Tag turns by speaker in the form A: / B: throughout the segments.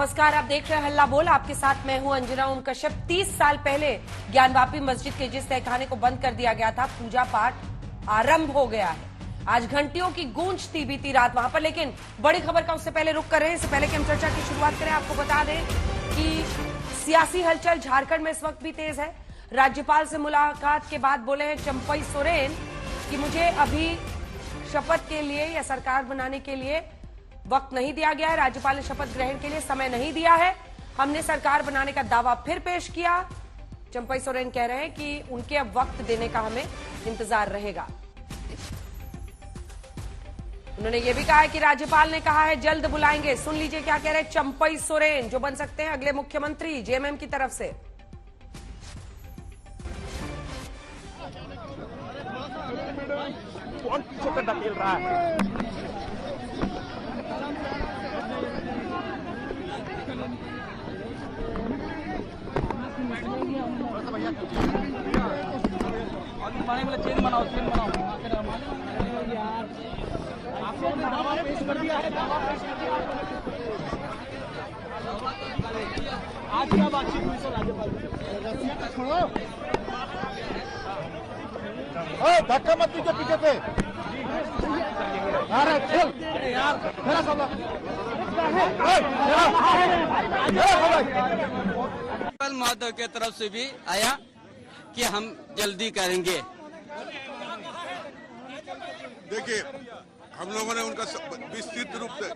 A: नमस्कार, आप देख रहे हैं हल्ला बोल। आपके साथ मैं हूं अंजना ओम कश्यप। 30 साल पहले ज्ञानवापी मस्जिद के जिस तहखाने को बंद कर दिया गया था, पूजा पाठ आरंभ हो गया है। आज घंटियों की गूंज थी बीती रात वहां पर, लेकिन बड़ी खबर का उससे पहले रुक कर रहे हैं। इससे पहले कि हम चर्चा की शुरुआत करें, आपको बता दें कि सियासी हलचल झारखंड में इस वक्त भी तेज है। राज्यपाल से मुलाकात के बाद बोले हैं चंपई सोरेन कि मुझे अभी शपथ के लिए या सरकार बनाने के लिए वक्त नहीं दिया गया है। राज्यपाल ने शपथ ग्रहण के लिए समय नहीं दिया है। हमने सरकार बनाने का दावा फिर पेश किया। चंपई सोरेन कह रहे हैं कि उनके अब वक्त देने का हमें इंतजार रहेगा। उन्होंने ये भी कहा है कि राज्यपाल ने कहा है जल्द बुलाएंगे। सुन लीजिए क्या कह रहे हैं चंपई सोरेन, जो बन सकते हैं अगले मुख्यमंत्री जेएमएम की तरफ से।
B: कौन पीछे पे धकेल रहा है? चेन बनाओ, चेन बनाओ। आपने दावा पेश कर दिया है, दावा पेश कर दिया है। आज क्या बातचीत हुई सर राज्यपाल से? धक्का मत दीजिए पीछे से। अरे चल यार, मेरा सब
C: महोदय के तरफ से भी आया कि हम जल्दी करेंगे।
D: देखिए, हम लोगों ने उनका विस्तृत रूप से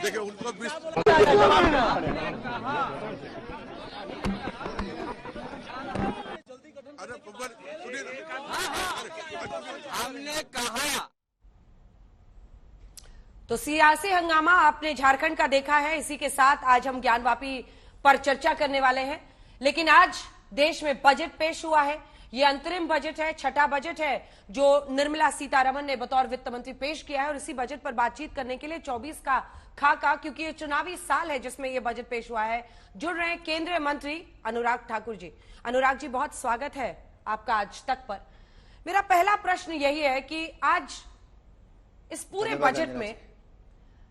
D: देखिए उनको
C: हमने कहा।
A: तो सियासी हंगामा आपने झारखंड का देखा है। इसी के साथ आज हम ज्ञानवापी पर चर्चा करने वाले हैं। लेकिन आज देश में बजट पेश हुआ है। ये अंतरिम बजट है, छठा बजट है जो निर्मला सीतारमण ने बतौर वित्त मंत्री पेश किया है। और इसी बजट पर बातचीत करने के लिए 24 का खाका, क्योंकि ये चुनावी साल है जिसमें ये बजट पेश हुआ है, जुड़ रहे हैं केंद्रीय मंत्री अनुराग ठाकुर जी। अनुराग जी, बहुत स्वागत है आपका आज तक पर। मेरा पहला प्रश्न यही है कि आज इस पूरे बजट में,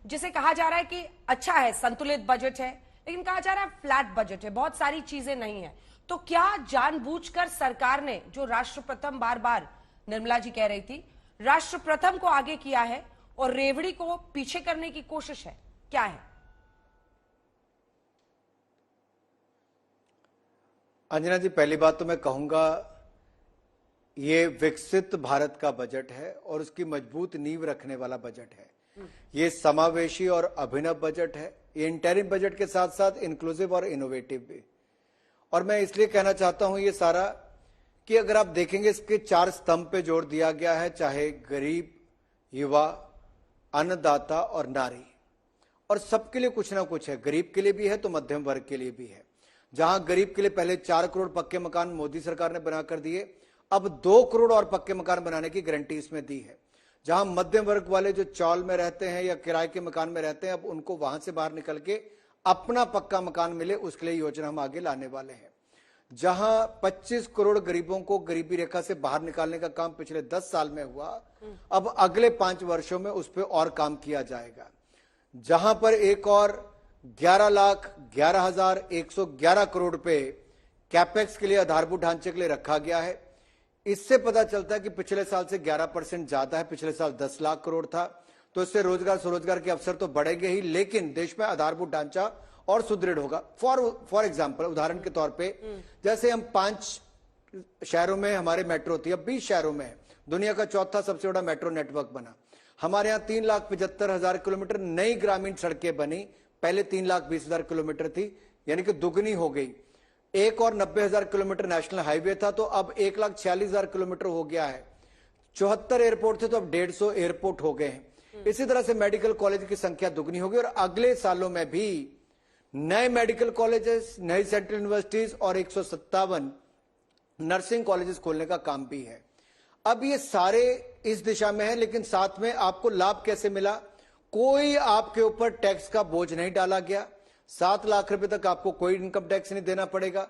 A: जिसे कहा जा रहा है कि अच्छा है, संतुलित बजट है, लेकिन कहा जा रहा है फ्लैट बजट है, बहुत सारी चीजें नहीं है, तो क्या जानबूझकर सरकार ने, जो राष्ट्र प्रथम बार बार निर्मला जी कह रही थी, राष्ट्र प्रथम को आगे किया है और रेवड़ी को पीछे करने की कोशिश है? क्या है?
E: अंजना जी, पहली बात तो मैं कहूंगा ये विकसित भारत का बजट है और उसकी मजबूत नींव रखने वाला बजट है। ये समावेशी और अभिनव बजट है। ये इंटरिम बजट के साथ साथ इंक्लूसिव और इनोवेटिव भी। और मैं इसलिए कहना चाहता हूं ये सारा कि अगर आप देखेंगे इसके 4 स्तंभ पे जोर दिया गया है, चाहे गरीब, युवा, अन्नदाता और नारी, और सबके लिए कुछ ना कुछ है। गरीब के लिए भी है तो मध्यम वर्ग के लिए भी है। जहां गरीब के लिए पहले 4 करोड़ पक्के मकान मोदी सरकार ने बनाकर दिए, अब 2 करोड़ और पक्के मकान बनाने की गारंटी इसमें दी है। जहां मध्यम वर्ग वाले जो चौल में रहते हैं या किराए के मकान में रहते हैं, अब उनको वहां से बाहर निकल के अपना पक्का मकान मिले, उसके लिए योजना हम आगे लाने वाले हैं। जहां 25 करोड़ गरीबों को गरीबी रेखा से बाहर निकालने का काम पिछले 10 साल में हुआ, अब अगले 5 वर्षों में उस पर और काम किया जाएगा। जहां पर एक और 11,11,111 करोड़ रुपए कैपेक्स के लिए, आधारभूत ढांचे के लिए रखा गया है। इससे पता चलता है कि पिछले साल से 11% ज्यादा है। पिछले साल 10 लाख करोड़ था, तो इससे रोजगार स्वरोजगार के अवसर तो बढ़ेंगे ही, लेकिन देश में आधारभूत ढांचा और सुदृढ़ होगा। फॉर एग्जाम्पल, उदाहरण के तौर पे, जैसे हम 5 शहरों में हमारे मेट्रो थी, अब 20 शहरों में है। दुनिया का चौथा सबसे बड़ा मेट्रो नेटवर्क बना। हमारे यहाँ 3,75,000 किलोमीटर नई ग्रामीण सड़कें बनी। पहले 3,20,000 किलोमीटर थी, यानी कि दुगनी हो गई। एक और 90,000 किलोमीटर नेशनल हाईवे था, तो अब 1,46,000 किलोमीटर हो गया है। 74 एयरपोर्ट थे, तो अब 150 एयरपोर्ट हो गए हैं। इसी तरह से मेडिकल कॉलेज की संख्या दुगनी होगी और अगले सालों में भी नए मेडिकल कॉलेजेस, नई सेंट्रल यूनिवर्सिटीज और 157 नर्सिंग कॉलेजेस खोलने का काम भी है। अब ये सारे इस दिशा में है, लेकिन साथ में आपको लाभ कैसे मिला? कोई आपके ऊपर टैक्स का बोझ नहीं डाला गया। 7 लाख रुपए तक आपको कोई इनकम टैक्स नहीं देना पड़ेगा।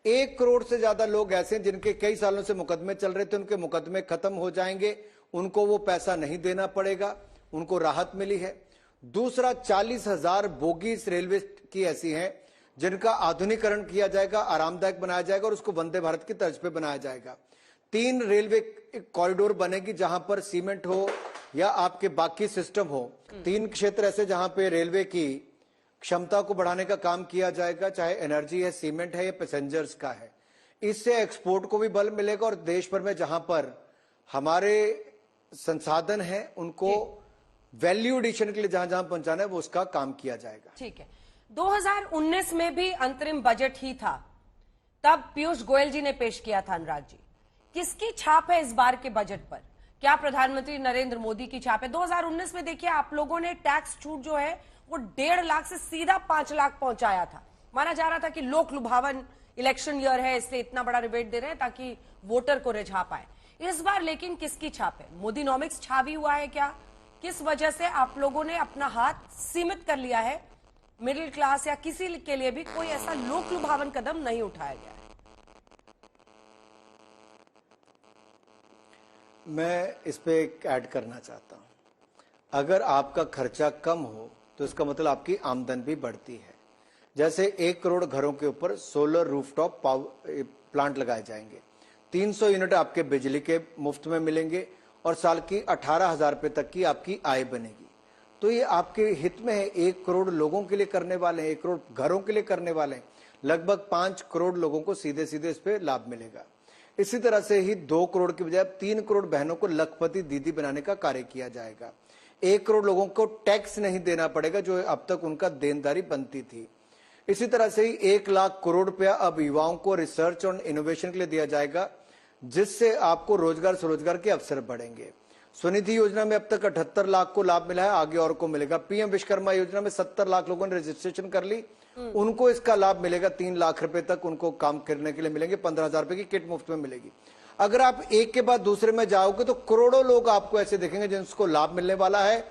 E: 1 करोड़ से ज्यादा लोग ऐसे हैं जिनके कई सालों से मुकदमे चल रहे थे, उनके मुकदमे खत्म हो जाएंगे, उनको वो पैसा नहीं देना पड़ेगा, उनको राहत मिली है। दूसरा, 40,000 बोगीज रेलवे की ऐसी हैं जिनका आधुनिकरण किया जाएगा, आरामदायक बनाया जाएगा और उसको वंदे भारत की तर्ज पे बनाया जाएगा। 3 रेलवे कॉरिडोर बनेगी जहां पर सीमेंट हो या आपके बाकी सिस्टम हो। 3 क्षेत्र ऐसे जहां पे रेलवे की क्षमता को बढ़ाने का काम किया जाएगा, चाहे एनर्जी है, सीमेंट है या पैसेंजर्स का है। इससे एक्सपोर्ट को भी बल मिलेगा और देश भर में जहां पर हमारे संसाधन है उनको वैल्यू एडिशन के लिए जहां जहां पहुंचाना है वो उसका काम किया जाएगा।
A: ठीक है, 2019 में भी अंतरिम बजट ही था, तब पीयूष गोयल जी ने पेश किया था। अनुराग जी, किसकी छाप है इस बार के बजट पर? क्या प्रधानमंत्री नरेंद्र मोदी की छाप है? 2019 में देखिए आप लोगों ने टैक्स छूट जो है वो 1.5 लाख से सीधा 5 लाख पहुंचाया था। माना जा रहा था कि लोक लुभावन इलेक्शन ईयर है, इसलिए इतना बड़ा रिबेट दे रहे हैं ताकि वोटर को रिझा पाए। इस बार लेकिन किसकी छाप है? मोदीनॉमिक्स छावी हुआ है क्या? किस वजह से आप लोगों ने अपना हाथ सीमित कर लिया है? मिडिल क्लास या किसी के लिए भी कोई ऐसा लोक लुभावन कदम नहीं उठाया गया है।
E: मैं इस पे एक ऐड करना चाहता हूं। अगर आपका खर्चा कम हो तो इसका मतलब आपकी आमदन भी बढ़ती है। जैसे 1 करोड़ घरों के ऊपर सोलर रूफटॉप प्लांट लगाए जाएंगे, 300 यूनिट आपके बिजली के मुफ्त में मिलेंगे और साल की 18,000 रुपए तक की आपकी आय बनेगी। तो ये आपके हित में है। 1 करोड़ लोगों के लिए करने वाले हैं, 1 करोड़ घरों के लिए करने वाले हैं। लगभग 5 करोड़ लोगों को सीधे सीधे इस पे लाभ मिलेगा। इसी तरह से ही 2 करोड़ की बजाय 3 करोड़ बहनों को लखपति दीदी बनाने का कार्य किया जाएगा। 1 करोड़ लोगों को टैक्स नहीं देना पड़ेगा जो अब तक उनका देनदारी बनती थी। इसी तरह से ही 1 लाख करोड़ रुपया अब युवाओं को रिसर्च और इनोवेशन के लिए दिया जाएगा, जिससे आपको रोजगार स्वरोजगार के अवसर बढ़ेंगे। स्वनिधि योजना में अब तक 78 लाख को लाभ मिला है, आगे और को मिलेगा। पीएम विश्वकर्मा योजना में 70 लाख लोगों ने रजिस्ट्रेशन कर ली, उनको इसका लाभ मिलेगा। 3 लाख रुपए तक उनको काम करने के लिए मिलेंगे। 15,000 रुपए की किट मुफ्त में मिलेगी। अगर आप एक के बाद दूसरे में जाओगे तो करोड़ों लोग आपको ऐसे देखेंगे जिनको लाभ मिलने वाला है।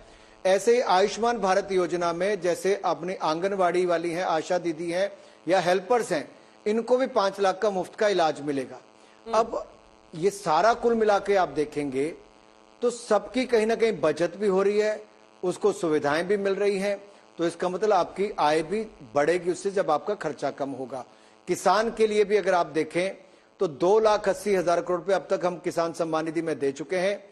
E: ऐसे ही आयुष्मान भारत योजना में जैसे अपनी आंगनवाड़ी वाली हैं, आशा दीदी हैं या हेल्पर्स हैं, इनको भी 5 लाख का मुफ्त का इलाज मिलेगा। अब ये सारा कुल मिला के आप देखेंगे तो सबकी कहीं ना कहीं बचत भी हो रही है, उसको सुविधाएं भी मिल रही हैं। तो इसका मतलब आपकी आय भी बढ़ेगी उससे जब आपका खर्चा कम होगा। किसान के लिए भी अगर आप देखें तो 2,80,000 करोड़ रुपए अब तक हम किसान सम्मान निधि में दे चुके हैं।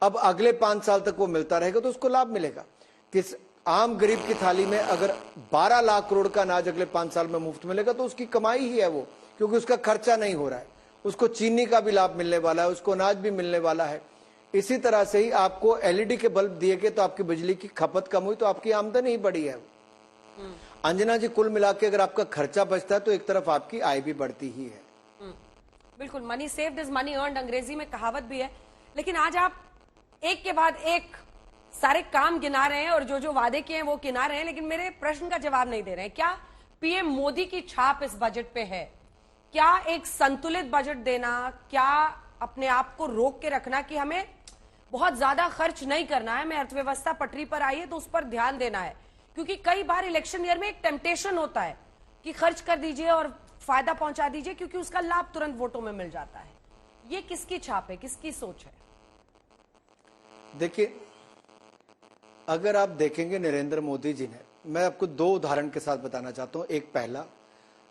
E: अब अगले 5 साल तक वो मिलता रहेगा तो उसको लाभ मिलेगा। किस आम गरीब की थाली में अगर 12 लाख करोड़ का अनाज अगले 5 साल में मुफ्त मिलेगा तो उसकी कमाई ही है वो, क्योंकि उसका खर्चा नहीं हो रहा है। उसको चीनी का भी लाभ मिलने वाला है, उसको अनाज भी मिलने वाला है। इसी तरह से ही आपको एलईडी के बल्ब दिए गए तो आपकी बिजली की खपत कम हुई तो आपकी आमदनी ही बढ़ी है। अंजना जी, कुल मिला के अगर आपका खर्चा बचता है तो एक तरफ आपकी आय भी बढ़ती ही है।
A: बिल्कुल, money saved is money earned, अंग्रेजी में कहावत भी है। लेकिन आज आप एक के बाद एक सारे काम गिना रहे हैं और जो जो वादे किए हैं वो गिना रहे हैं, लेकिन मेरे प्रश्न का जवाब नहीं दे रहे हैं। क्या पीएम मोदी की छाप इस बजट पे है? क्या एक संतुलित बजट देना, क्या अपने आप को रोक के रखना कि हमें बहुत ज्यादा खर्च नहीं करना है, हमें अर्थव्यवस्था पटरी पर आई है तो उस पर ध्यान देना है? क्योंकि कई बार इलेक्शन ईयर में एक टेम्पटेशन होता है कि खर्च कर दीजिए और फायदा पहुंचा दीजिए क्योंकि उसका लाभ तुरंत वोटों में मिल जाता है। ये किसकी छाप है, किसकी सोच है?
E: देखिए, अगर आप देखेंगे नरेंद्र मोदी जी ने, मैं आपको 2 उदाहरण के साथ बताना चाहता हूं। एक पहला,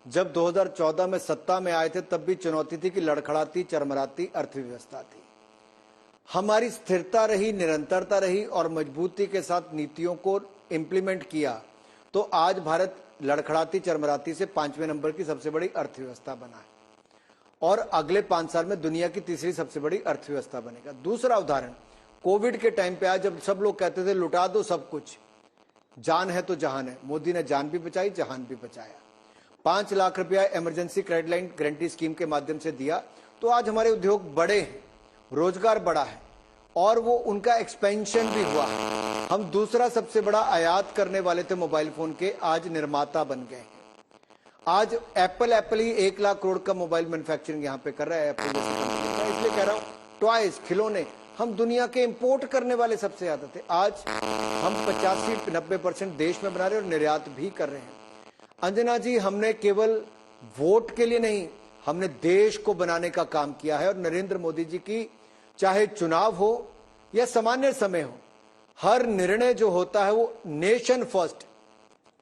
E: जब 2014 में सत्ता में आए थे तब भी चुनौती थी कि लड़खड़ाती चरमराती अर्थव्यवस्था थी। हमारी स्थिरता रही, निरंतरता रही और मजबूती के साथ नीतियों को इंप्लीमेंट किया तो आज भारत लड़खड़ाती चरमराती से 5वें नंबर की सबसे बड़ी अर्थव्यवस्था बना है और अगले 5 साल में दुनिया की तीसरी सबसे बड़ी अर्थव्यवस्था बनेगा। दूसरा उदाहरण, कोविड के टाइम पे आज जब सब लोग कहते थे लुटा दो सब कुछ, जान है तो जहान है, मोदी ने जान भी बचाई, जहान भी बचाया। 5 लाख रुपया emergency credit line guarantee scheme के माध्यम से दिया तो आज हमारे उद्योग बड़े हैं, रोजगार बढ़ा है और वो उनका एक्सपेंशन भी हुआ है। हम दूसरा सबसे बड़ा आयात करने वाले थे मोबाइल फोन के, आज निर्माता बन गए हैं। आज एप्पल ही 1 लाख करोड़ का मोबाइल मैन्युफैक्चरिंग यहां पे कर रहा है एप्पल जैसी कंपनी का। इसलिए कह रहा हूं, टॉयज, खिलौने हम दुनिया के इंपोर्ट करने वाले सबसे ज्यादा थे, आज हम 85-90% देश में बना रहे और निर्यात भी कर रहे हैं। अंजना जी, हमने केवल वोट के लिए नहीं, हमने देश को बनाने का काम किया है और नरेंद्र मोदी जी की चाहे चुनाव हो या सामान्य समय हो, हर निर्णय जो होता है वो नेशन फर्स्ट,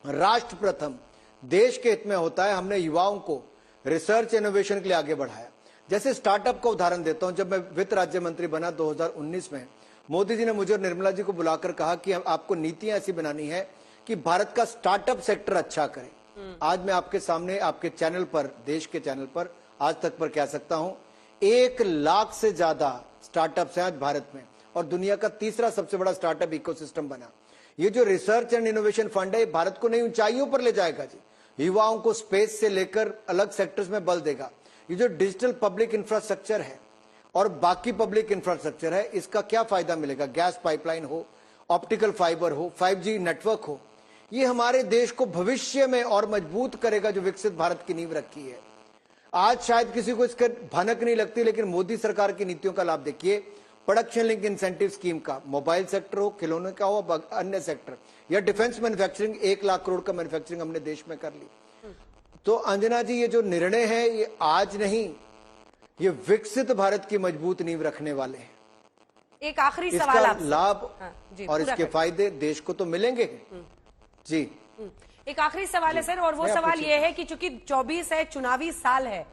E: राष्ट्र प्रथम, देश के हित में होता है। हमने युवाओं को रिसर्च इनोवेशन के लिए आगे बढ़ाया। जैसे स्टार्टअप का उदाहरण देता हूं, जब मैं वित्त राज्य मंत्री बना 2019 में, मोदी जी ने मुझे और निर्मला जी को बुलाकर कहा कि आपको नीतियां ऐसी बनानी है कि भारत का स्टार्टअप सेक्टर अच्छा करे। आज मैं आपके सामने, आपके चैनल पर, देश के चैनल पर, आज तक पर कह सकता हूं 1 लाख से ज्यादा स्टार्टअप्स हैं आज भारत में, और दुनिया का तीसरा सबसे बड़ा स्टार्टअप इकोसिस्टम बना। ये जो रिसर्च एंड इनोवेशन फंड है, भारत को नई ऊंचाइयों पर ले जाएगा जी। युवाओं को स्पेस से लेकर अलग सेक्टर्स में बल देगा। ये जो डिजिटल पब्लिक इंफ्रास्ट्रक्चर है और बाकी पब्लिक इंफ्रास्ट्रक्चर है, इसका क्या फायदा मिलेगा? गैस पाइपलाइन हो, ऑप्टिकल फाइबर हो, 5G नेटवर्क हो, ये हमारे देश को भविष्य में और मजबूत करेगा, जो विकसित भारत की नींव रखी है। आज शायद किसी को इसका भनक नहीं लगती, लेकिन मोदी सरकार की नीतियों का लाभ देखिए। प्रोडक्शन लिंक इंसेंटिव स्कीम का, मोबाइल सेक्टर हो, खिलौने का हो, अन्य सेक्टर, या डिफेंस मैन्युफैक्चरिंग, 1 लाख करोड़ का मैन्युफैक्चरिंग हमने देश में कर ली। तो अंजना जी, ये जो निर्णय है, ये आज नहीं, ये विकसित भारत की मजबूत नींव रखने वाले हैं।
A: एक आखिरी सवाल आपसे।
E: लाभ
A: जी,
E: और इसके फायदे देश को तो मिलेंगे जी।
A: एक आखिरी सवाल है सर, और वो सवाल ये है कि चूंकि 24 है, चुनावी साल है,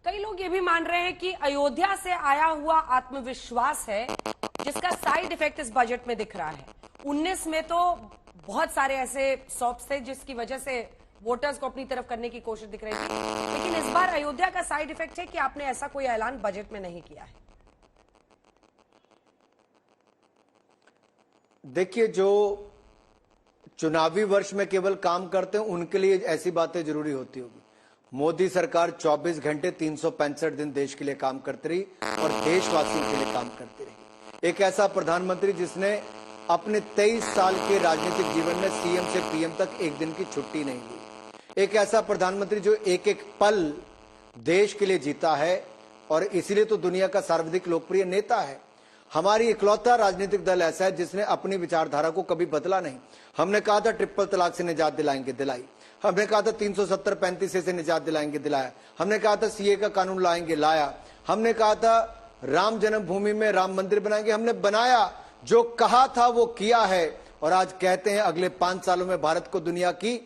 A: कई लोग ये भी मान रहे हैं कि अयोध्या से आया हुआ आत्मविश्वास है जिसका साइड इफेक्ट इस बजट में दिख रहा है। 19 में तो बहुत सारे ऐसे सॉप्स थे जिसकी वजह से वोटर्स को अपनी तरफ करने की कोशिश दिख रही थी, लेकिन इस बार अयोध्या का साइड इफेक्ट है कि आपने ऐसा कोई ऐलान बजट में नहीं किया है।
E: देखिए, जो चुनावी वर्ष में केवल काम करते हैं उनके लिए ऐसी बातें जरूरी होती होगी। मोदी सरकार 24 घंटे 365 दिन देश के लिए काम करती रही और देशवासियों के लिए काम करती रही। एक ऐसा प्रधानमंत्री जिसने अपने 23 साल के राजनीतिक जीवन में सीएम से पीएम तक एक दिन की छुट्टी नहीं ली। एक ऐसा प्रधानमंत्री जो एक एक पल देश के लिए जीता है, और इसीलिए तो दुनिया का सर्वाधिक लोकप्रिय नेता है। हमारी इकलौता राजनीतिक दल ऐसा है जिसने अपनी विचारधारा को कभी बदला नहीं। हमने कहा था ट्रिपल तलाक से निजात दिलाएंगे, दिलाई। हमने कहा था 370-35 से निजात दिलाएंगे, दिलाया। हमने कहा था सीए का कानून लाएंगे, लाया। हमने कहा था राम जन्मभूमि में राम मंदिर बनाएंगे, हमने बनाया। जो कहा था वो किया है, और आज कहते हैं अगले 5 सालों में भारत को दुनिया की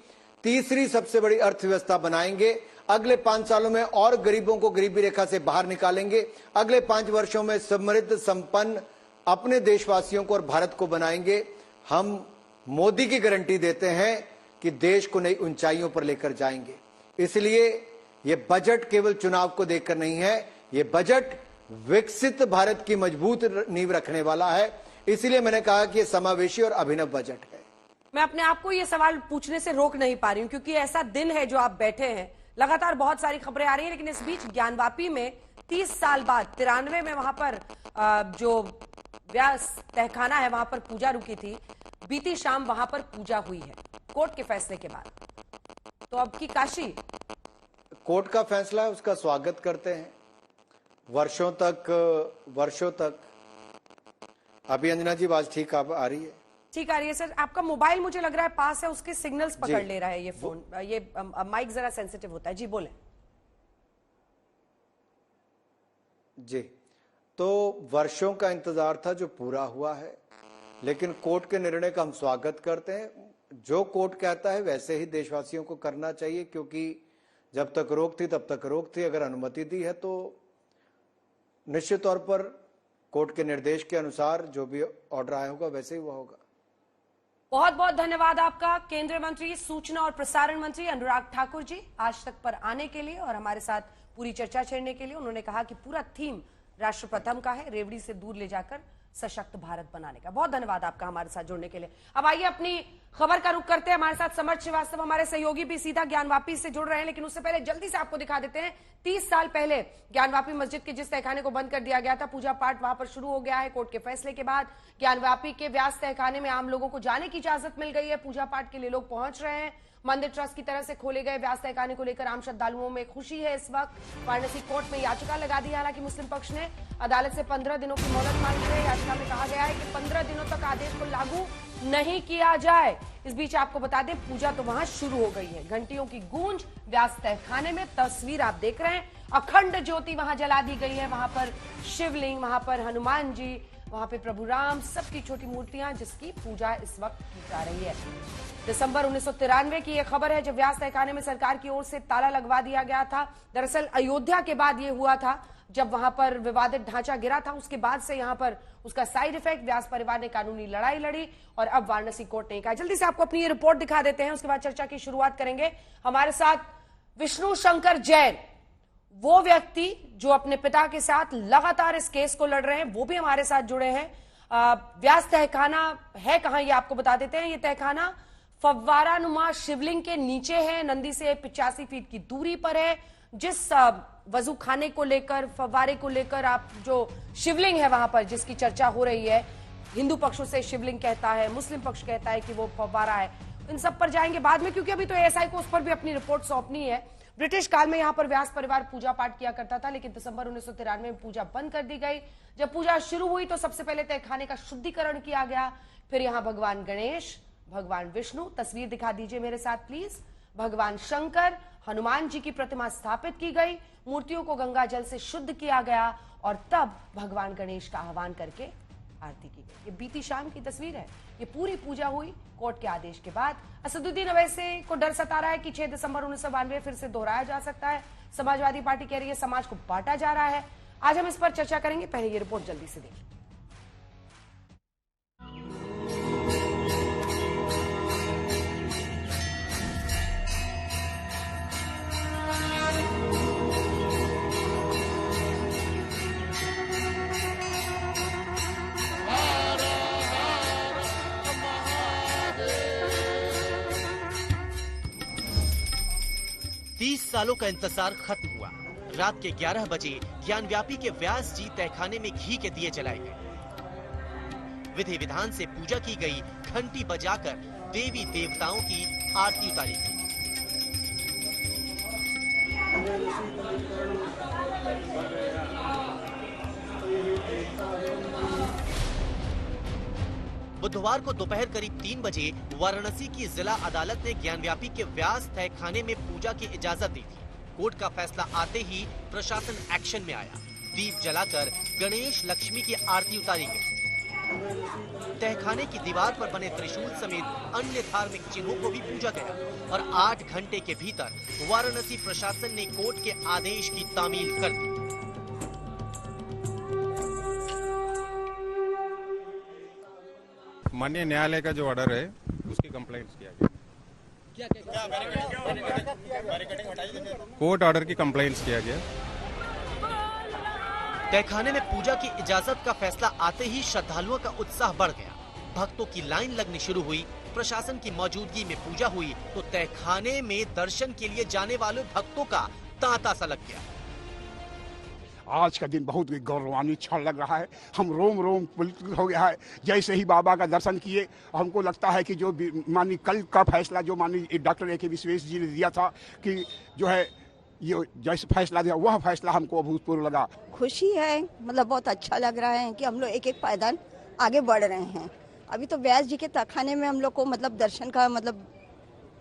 E: तीसरी सबसे बड़ी अर्थव्यवस्था बनाएंगे। अगले 5 सालों में और गरीबों को गरीबी रेखा से बाहर निकालेंगे। अगले 5 वर्षों में समृद्ध, संपन्न अपने देशवासियों को और भारत को बनाएंगे। हम मोदी की गारंटी देते हैं कि देश को नई ऊंचाइयों पर लेकर जाएंगे। इसलिए ये बजट केवल चुनाव को देखकर नहीं है, ये बजट विकसित भारत की मजबूत नींव रखने वाला है। इसलिए मैंने कहा कि ये समावेशी और अभिनव बजट है।
A: मैं अपने आप को ये सवाल पूछने से रोक नहीं पा रही हूं, क्योंकि ऐसा दिन है जो आप बैठे हैं, लगातार बहुत सारी खबरें आ रही हैं, लेकिन इस बीच ज्ञानवापी में 30 साल बाद 93 में वहां पर जो व्यास तहखाना है वहां पर पूजा रुकी थी। बीती शाम वहां पर पूजा हुई है कोर्ट के फैसले के बाद। तो अब की काशी,
E: कोर्ट का फैसला है, उसका स्वागत करते हैं। वर्षों तक अभी अंजना जी आवाज ठीक आ रही है?
A: ठीक आ रही है सर। आपका मोबाइल मुझे लग रहा है पास है, उसके सिग्नल्स पकड़ ले रहा है ये फोन, ये माइक जरा सेंसिटिव होता है। जी बोले।
E: जी, तो वर्षों का इंतजार था जो पूरा हुआ है, लेकिन कोर्ट के निर्णय का हम स्वागत करते हैं। जो कोर्ट कहता है वैसे ही देशवासियों को करना चाहिए, क्योंकि जब तक रोक थी तब तक रोक थी। अगर अनुमति दी है तो निश्चित तौर पर कोर्ट के निर्देश के अनुसार जो भी ऑर्डर आया होगा वैसे ही हुआ होगा।
A: बहुत बहुत धन्यवाद आपका, केंद्रीय मंत्री, सूचना और प्रसारण मंत्री अनुराग ठाकुर जी, आज तक पर आने के लिए और हमारे साथ पूरी चर्चा छेड़ने के लिए। उन्होंने कहा कि पूरा थीम राष्ट्र प्रथम का है, रेवड़ी से दूर ले जाकर सशक्त भारत बनाने का। बहुत धन्यवाद आपका हमारे साथ जुड़ने के लिए। अब आइए अपनी खबर का रुख करते हैं। हमारे साथ समर्थ श्रीवास्तव, हमारे सहयोगी भी सीधा ज्ञानवापी से जुड़ रहे हैं, लेकिन उससे पहले जल्दी से आपको दिखा देते हैं 30 साल पहले ज्ञानवापी मस्जिद के जिस तहखाने को बंद कर दिया गया था, पूजा पाठ वहां पर शुरू हो गया है। कोर्ट के फैसले के बाद ज्ञानवापी के व्यास तहखाने में आम लोगों को जाने की इजाजत मिल गई है। पूजा पाठ के लिए लोग पहुंच रहे हैं। मंदिर ट्रस्ट की तरफ से खोले गए व्यास तहखाने को लेकर आम श्रद्धालुओं में खुशी है। इस वक्त वाराणसी कोर्ट में याचिका लगा दी है। हालांकि मुस्लिम पक्ष ने अदालत से 15 दिनों की मोहलत मांगी है। याचिका में कहा गया है कि 15 दिनों तक आदेश को लागू नहीं किया जाए। इस बीच आपको बता दें, पूजा तो वहां शुरू हो गई है। घंटियों की गूंज व्यास तहखाने में, तस्वीर आप देख रहे हैं। अखंड ज्योति वहां जला दी गई है। वहां पर शिवलिंग, वहां पर हनुमान जी, वहां पे प्रभु राम, सबकी छोटी मूर्तियां, जिसकी पूजा इस वक्त की जा रही है। दिसंबर 1993 की यह खबर है, जब व्यास तहखाने में सरकार की ओर से ताला लगवा दिया गया था। दरअसल अयोध्या के बाद यह हुआ था, जब वहां पर विवादित ढांचा गिरा था। उसके बाद से यहां पर उसका साइड इफेक्ट, व्यास परिवार ने कानूनी लड़ाई लड़ी और अब वाराणसी कोर्ट ने कहा। जल्दी से आपको अपनी ये रिपोर्ट दिखा देते हैं, उसके बाद चर्चा की शुरुआत करेंगे। हमारे साथ विष्णु शंकर जैन, वो व्यक्ति जो अपने पिता के साथ लगातार इस केस को लड़ रहे हैं, वो भी हमारे साथ जुड़े हैं। व्यास तहखाना है कहां, ये आपको बता देते हैं। ये तहखाना फव्वारा नुमा शिवलिंग के नीचे है, नंदी से 85 फीट की दूरी पर है। जिस वजू खाने को लेकर, फव्वारे को लेकर, आप जो शिवलिंग है वहां पर जिसकी चर्चा हो रही है, हिंदू पक्ष उसे शिवलिंग कहता है, मुस्लिम पक्ष कहता है कि वो फव्वारा है। इन सब पर जाएंगे बाद में, क्योंकि अभी तो एएसआई को उस पर भी अपनी रिपोर्ट सौंपनी है। ब्रिटिश काल में यहां पर व्यास परिवार पूजा पाठ किया करता था, लेकिन दिसंबर 1993 में पूजा बंद कर दी गई। जब पूजा शुरू हुई तो सबसे पहले तहखाने का शुद्धिकरण किया गया, फिर यहां भगवान गणेश, भगवान विष्णु, तस्वीर दिखा दीजिए मेरे साथ प्लीज, भगवान शंकर, हनुमान जी की प्रतिमा स्थापित की गई, मूर्तियों को गंगा जल से शुद्ध किया गया और तब भगवान गणेश का आह्वान करके आरती की गई। ये बीती शाम की तस्वीर है। ये पूरी पूजा हुई कोर्ट के आदेश के बाद। असदुद्दीन अवैसी को डर सता रहा है कि 6 दिसंबर 1992 फिर से दोहराया जा सकता है। समाजवादी पार्टी कह रही है समाज को बांटा जा रहा है। आज हम इस पर चर्चा करेंगे, पहले ये रिपोर्ट जल्दी से देखिए।
F: सालों का इंतजार खत्म हुआ। रात के 11 बजे ज्ञानव्यापी के व्यास जी तहखाने में घी के दिए जलाए गए। विधि विधान से पूजा की गई, घंटी बजाकर देवी देवताओं की आरती उतारी गई। बुधवार को दोपहर करीब 3 बजे वाराणसी की जिला अदालत ने ज्ञानव्यापी के व्यास तहखाने में पूजा की इजाजत दी थी। कोर्ट का फैसला आते ही प्रशासन एक्शन में आया। दीप जलाकर गणेश लक्ष्मी की आरती उतारी गई। तहखाने की दीवार पर बने त्रिशूल समेत अन्य धार्मिक चिन्हों को भी पूजा गया और 8 घंटे के भीतर वाराणसी प्रशासन ने कोर्ट के आदेश की तामील कर दी।
G: माननीय न्यायालय का जो ऑर्डर है उसकी कंप्लेंट्स किया गया। कोर्ट ऑर्डर की कंप्लेंट्स किया गया।
F: तहखाने में पूजा की इजाजत का फैसला आते ही श्रद्धालुओं का उत्साह बढ़ गया। भक्तों की लाइन लगनी शुरू हुई। प्रशासन की मौजूदगी में पूजा हुई तो तहखाने में दर्शन के लिए जाने वाले भक्तों का तांता सा लग गया।
H: आज का दिन बहुत गौरवान्वित क्षण लग रहा है। हम रोम रोम पुलकित हो गया है। जैसे ही बाबा का दर्शन किए हमको लगता है कि जो माननीय कल का फैसला जो माननीय डॉक्टर A.K. विश्वेश जी ने दिया था कि जो है ये जैसे फैसला दिया वह फैसला हमको अभूतपूर्व लगा।
I: खुशी है, मतलब बहुत अच्छा लग रहा है कि हम लोग एक एक पायदान आगे बढ़ रहे हैं। अभी तो व्यास जी के तहखाने में हम लोग को मतलब दर्शन का मतलब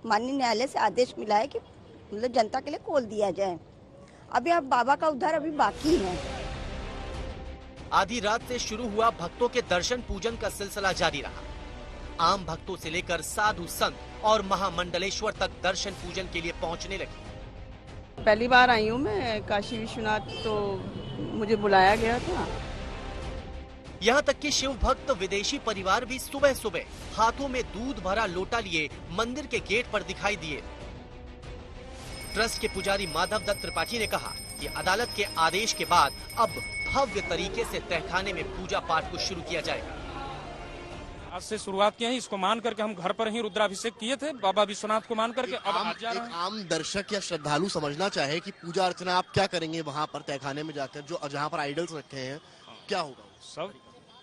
I: माननीय न्यायालय से आदेश मिला है कि मतलब जनता के लिए खोल दिया जाए। अभी अब बाबा का उद्धार अभी बाकी है।
F: आधी रात से शुरू हुआ भक्तों के दर्शन पूजन का सिलसिला जारी रहा। आम भक्तों से लेकर साधु संत और महामंडलेश्वर तक दर्शन पूजन के लिए पहुंचने लगे।
J: पहली बार आई हूँ मैं काशी विश्वनाथ, तो मुझे बुलाया गया था।
F: यहाँ तक कि शिव भक्त विदेशी परिवार भी सुबह सुबह हाथों में दूध भरा लोटा लिए मंदिर के गेट पर दिखाई दिए। ट्रस्ट के पुजारी माधव दत्त त्रिपाठी ने कहा कि अदालत के आदेश के बाद अब भव्य तरीके से तहखाने में पूजा पाठ को शुरू किया जाएगा।
K: आज से शुरुआत किया है, इसको मान करके हम घर पर ही रुद्राभिषेक किए थे बाबा विश्वनाथ को मान करके। अब आज जा रहे हैं।
B: आम दर्शक या श्रद्धालु समझना चाहे कि पूजा अर्चना आप क्या करेंगे वहाँ पर तहखाने में जाकर, जो जहाँ पर आइडल्स रखे हैं, क्या होगा?
K: सब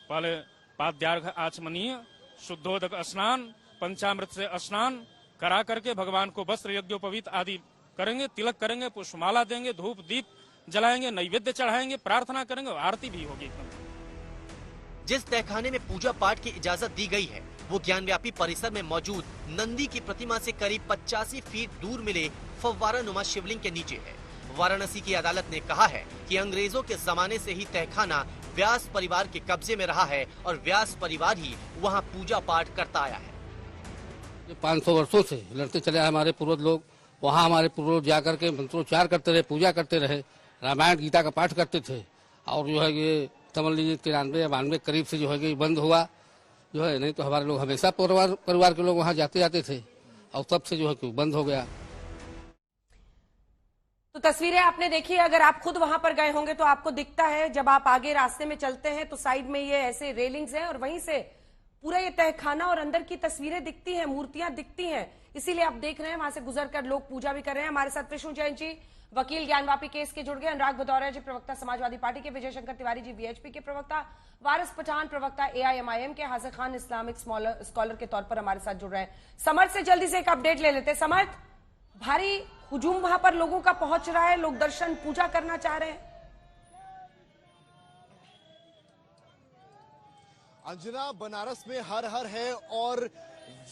K: पहले पाद्यार्घ आचमनीय, शुद्धोदक स्नान, पंचामृत से स्नान करा करके भगवान को वस्त्र यज्ञोपवीत आदि करेंगे, तिलक करेंगे, पुष्पमाला देंगे, धूप दीप जलाएंगे, नैवेद्य चढ़ाएंगे, प्रार्थना करेंगे, आरती भी होगी।
F: जिस तहखाने में पूजा पाठ की इजाजत दी गई है वो ज्ञानव्यापी परिसर में मौजूद नंदी की प्रतिमा से करीब 85 फीट दूर मिले फव्वारा नुमा शिवलिंग के नीचे है। वाराणसी की अदालत ने कहा है कि अंग्रेजों के जमाने से ही तहखाना व्यास परिवार के कब्जे में रहा है और व्यास परिवार ही वहां पूजा पाठ करता आया है।
L: 500 वर्षों से लड़ते चले आए हमारे पूर्वज लोग। वहाँ हमारे पूर्वज जाकर के मंत्रोच्चार करते रहे, पूजा करते रहे, रामायण गीता का पाठ करते थे। और जो है ये समझ लीजिए 93 या 92 करीब से जो है ये बंद हुआ जो है, नहीं तो हमारे लोग हमेशा परिवार के लोग वहाँ जाते थे और तब से जो है कि बंद हो गया।
A: तो तस्वीरें आपने देखी, अगर आप खुद वहां पर गए होंगे तो आपको दिखता है, जब आप आगे रास्ते में चलते हैं तो साइड में ये ऐसे रेलिंग्स हैं और वहीं से पूरा ये तहखाना और अंदर की तस्वीरें दिखती हैं, मूर्तियां दिखती हैं। इसीलिए आप देख रहे हैं वहां से गुजरकर लोग पूजा भी कर रहे हैं। हमारे साथ विष्णु जैन जी, वकील ज्ञानवापी केस के जुड़ गए, अनुराग भदौरिया जी प्रवक्ता समाजवादी पार्टी के, विजय शंकर तिवारी जी वीएचपी के प्रवक्ता, वारिस पठान प्रवक्ता एआईएमआईएम के, हाजिर खान इस्लामिक स्कॉलर के तौर पर हमारे साथ जुड़ रहे हैं। समर्थ से जल्दी से एक अपडेट ले लेते हैं। समर्थ, भारी हुजूम वहां पर लोगों का पहुंच रहा है, लोग दर्शन पूजा करना चाह रहे हैं।
B: अंजना, बनारस में हर हर है और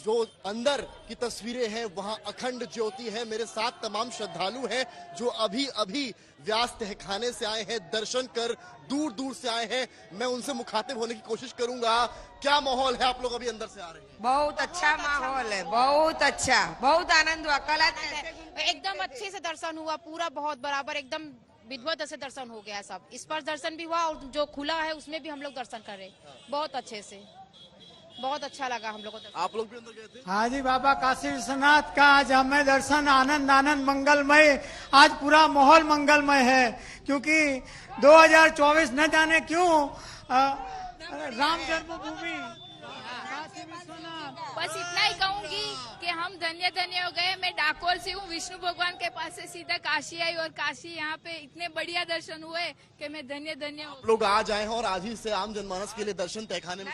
B: जो अंदर की तस्वीरें हैं वहां अखंड ज्योति है। मेरे साथ तमाम श्रद्धालु हैं जो अभी अभी व्यास तहखाने से आए हैं, दर्शन कर दूर दूर से आए हैं। मैं उनसे मुखातिब होने की कोशिश करूंगा। क्या माहौल है? आप लोग अभी अंदर से आ रहे हैं।
M: बहुत अच्छा माहौल है, बहुत अच्छा, बहुत आनंद हुआ। कल
N: एकदम अच्छे से दर्शन हुआ, पूरा बहुत बराबर एकदम विधिवत से दर्शन हो गया। सब स्पर्श दर्शन भी हुआ और जो खुला है उसमें भी हम लोग दर्शन कर रहे, बहुत अच्छे से, बहुत अच्छा लगा हम लोग को।
B: आप लोग भी अंदर गए थे?
O: हाँ जी, बाबा काशी विश्वनाथ का आज हमें दर्शन आनंद मंगलमय, आज पूरा माहौल मंगलमय है। क्योंकि 2024 न जाने क्यों राम जन्मभूमि,
N: बस इतना ही कहूंगी कि हम धन्य धन्य हो गए। मैं डाकोर से हूँ, विष्णु भगवान के पास से सीधा काशी आई और काशी यहाँ पे इतने बढ़िया दर्शन हुए कि मैं धन्य धन्य हूँ।
B: लोग आज आए हैं और आज ही से आम जनमानस के लिए दर्शन तहखाने में।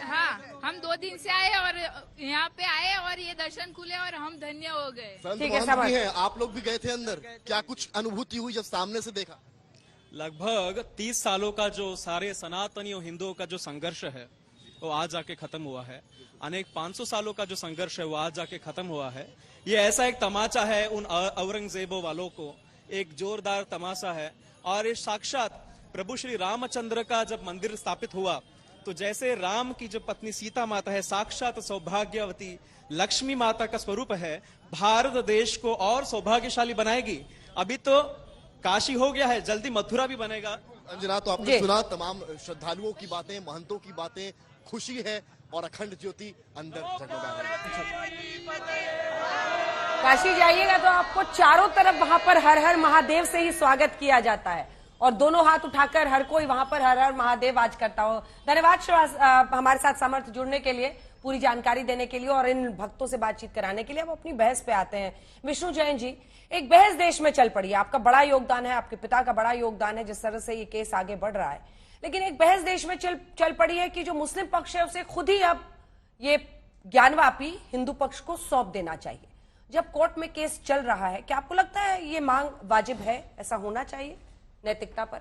N: हाँ, हम 2 दिन से आए और यहाँ पे आए और ये दर्शन खुले और हम धन्य हो गए।
B: संत महंत भी हैं, आप लोग भी गए थे अंदर, क्या कुछ अनुभूति हुई जब सामने से देखा?
P: लगभग 30 सालों का जो सारे सनातनी और हिंदुओं का जो संघर्ष है वो आज जाके खत्म हुआ है। अनेक 500 सालों का जो संघर्ष है वो आज जाके खत्म हुआ है। ये ऐसा एक तमाचा है उन औरंगजेबों वालों को, एक जोरदार तमाशा है। और ये साक्षात प्रभु श्री रामचंद्र का जब मंदिर स्थापित हुआ तो जैसे राम की जो पत्नी सीता माता है साक्षात सौभाग्यवती लक्ष्मी माता का स्वरूप है, भारत देश को और सौभाग्यशाली बनाएगी। अभी तो काशी हो गया है, जल्दी मथुरा भी बनेगा।
B: अंजना, तो आपने सुना तमाम श्रद्धालुओं की बातें, महंतों की बातें, खुशी है और अखंड ज्योति अंदर जगमगा रही है।
A: काशी जाइएगा तो आपको चारों तरफ वहां पर हर हर महादेव से ही स्वागत किया जाता है और दोनों हाथ उठाकर हर कोई वहां पर हर हर महादेव आज करता हो। धन्यवाद हमारे साथ समर्थ जुड़ने के लिए, पूरी जानकारी देने के लिए और इन भक्तों से बातचीत कराने के लिए। अब अपनी बहस पे आते हैं। विष्णु जैन जी, एक बहस देश में चल पड़ी है, आपका बड़ा योगदान है, आपके पिता का बड़ा योगदान है जिस तरह से ये केस आगे बढ़ रहा है। लेकिन एक बहस देश में चल पड़ी है कि जो मुस्लिम पक्ष है उसे खुद ही अब ये ज्ञानवापी हिंदू पक्ष को सौंप देना चाहिए। जब कोर्ट में केस चल रहा है, क्या आपको लगता है ये मांग वाजिब है, ऐसा होना चाहिए नैतिकता पर?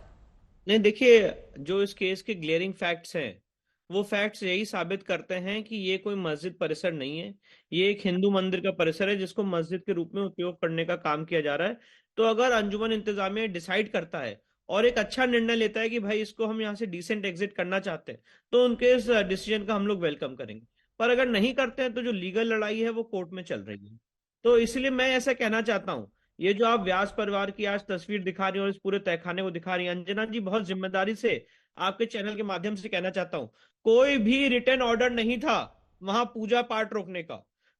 Q: नहीं, देखिए, जो इस केस के ग्लेयरिंग फैक्ट्स हैं वो फैक्ट्स यही साबित करते हैं कि ये कोई मस्जिद परिसर नहीं है, ये एक हिंदू मंदिर का परिसर है जिसको मस्जिद के रूप में उपयोग करने का काम किया जा रहा है। तो अगर अंजुमन इंतजामिया डिसाइड करता है और एक अच्छा निर्णय लेता है कि भाई इसको हम यहाँ से डिसेंट एग्जिट करना चाहते हैं, तो उनके इस डिसीजन का हम लोग वेलकम करेंगे। पर अगर नहीं करते हैं तो जो लीगल लड़ाई है वो कोर्ट में चल रही है। तो इसलिए मैं ऐसा कहना चाहता हूँ, ये जो आप व्यास परिवार की आज तस्वीर दिखा रही हैं और इस पूरे तहखाने को दिखा रही हैं, अंजना जी, बहुत जिम्मेदारी से आपके चैनल के माध्यम से कहना चाहता हूँ, कोई भी रिटर्न ऑर्डर नहीं था वहां पूजा पाठ रोकने का,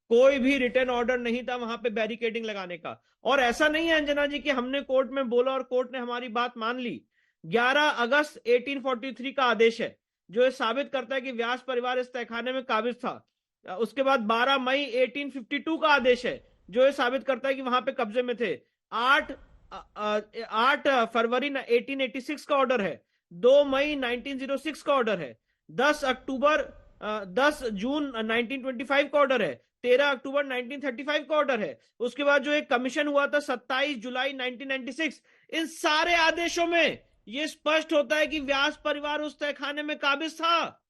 Q: कोई भी रिटर्न ऑर्डर नहीं था वहां पे बैरिकेडिंग लगाने का। और ऐसा नहीं है अंजना जी कि हमने कोर्ट में बोला और कोर्ट ने हमारी बात मान ली। 11 अगस्त 1843 का आदेश है जो ये साबित करता है कि व्यास परिवार इस तहखाने में काबिज था। उसके बाद 12 मई 1852 का आदेश है जो ये साबित करता है कि वहां पे कब्जे में थे। 8 फरवरी 1886 का ऑर्डर है, 2 मई 1906 का ऑर्डर है, 10 जून 1925 का ऑर्डर है, 13 अक्टूबर 1935 का ऑर्डर है। उसके बाद जो एक कमीशन हुआ था 27 जुलाई 1996, इन सारे आदेशों में यह स्पष्ट होता है कि व्यास परिवार उस तहखाने में काबिज था।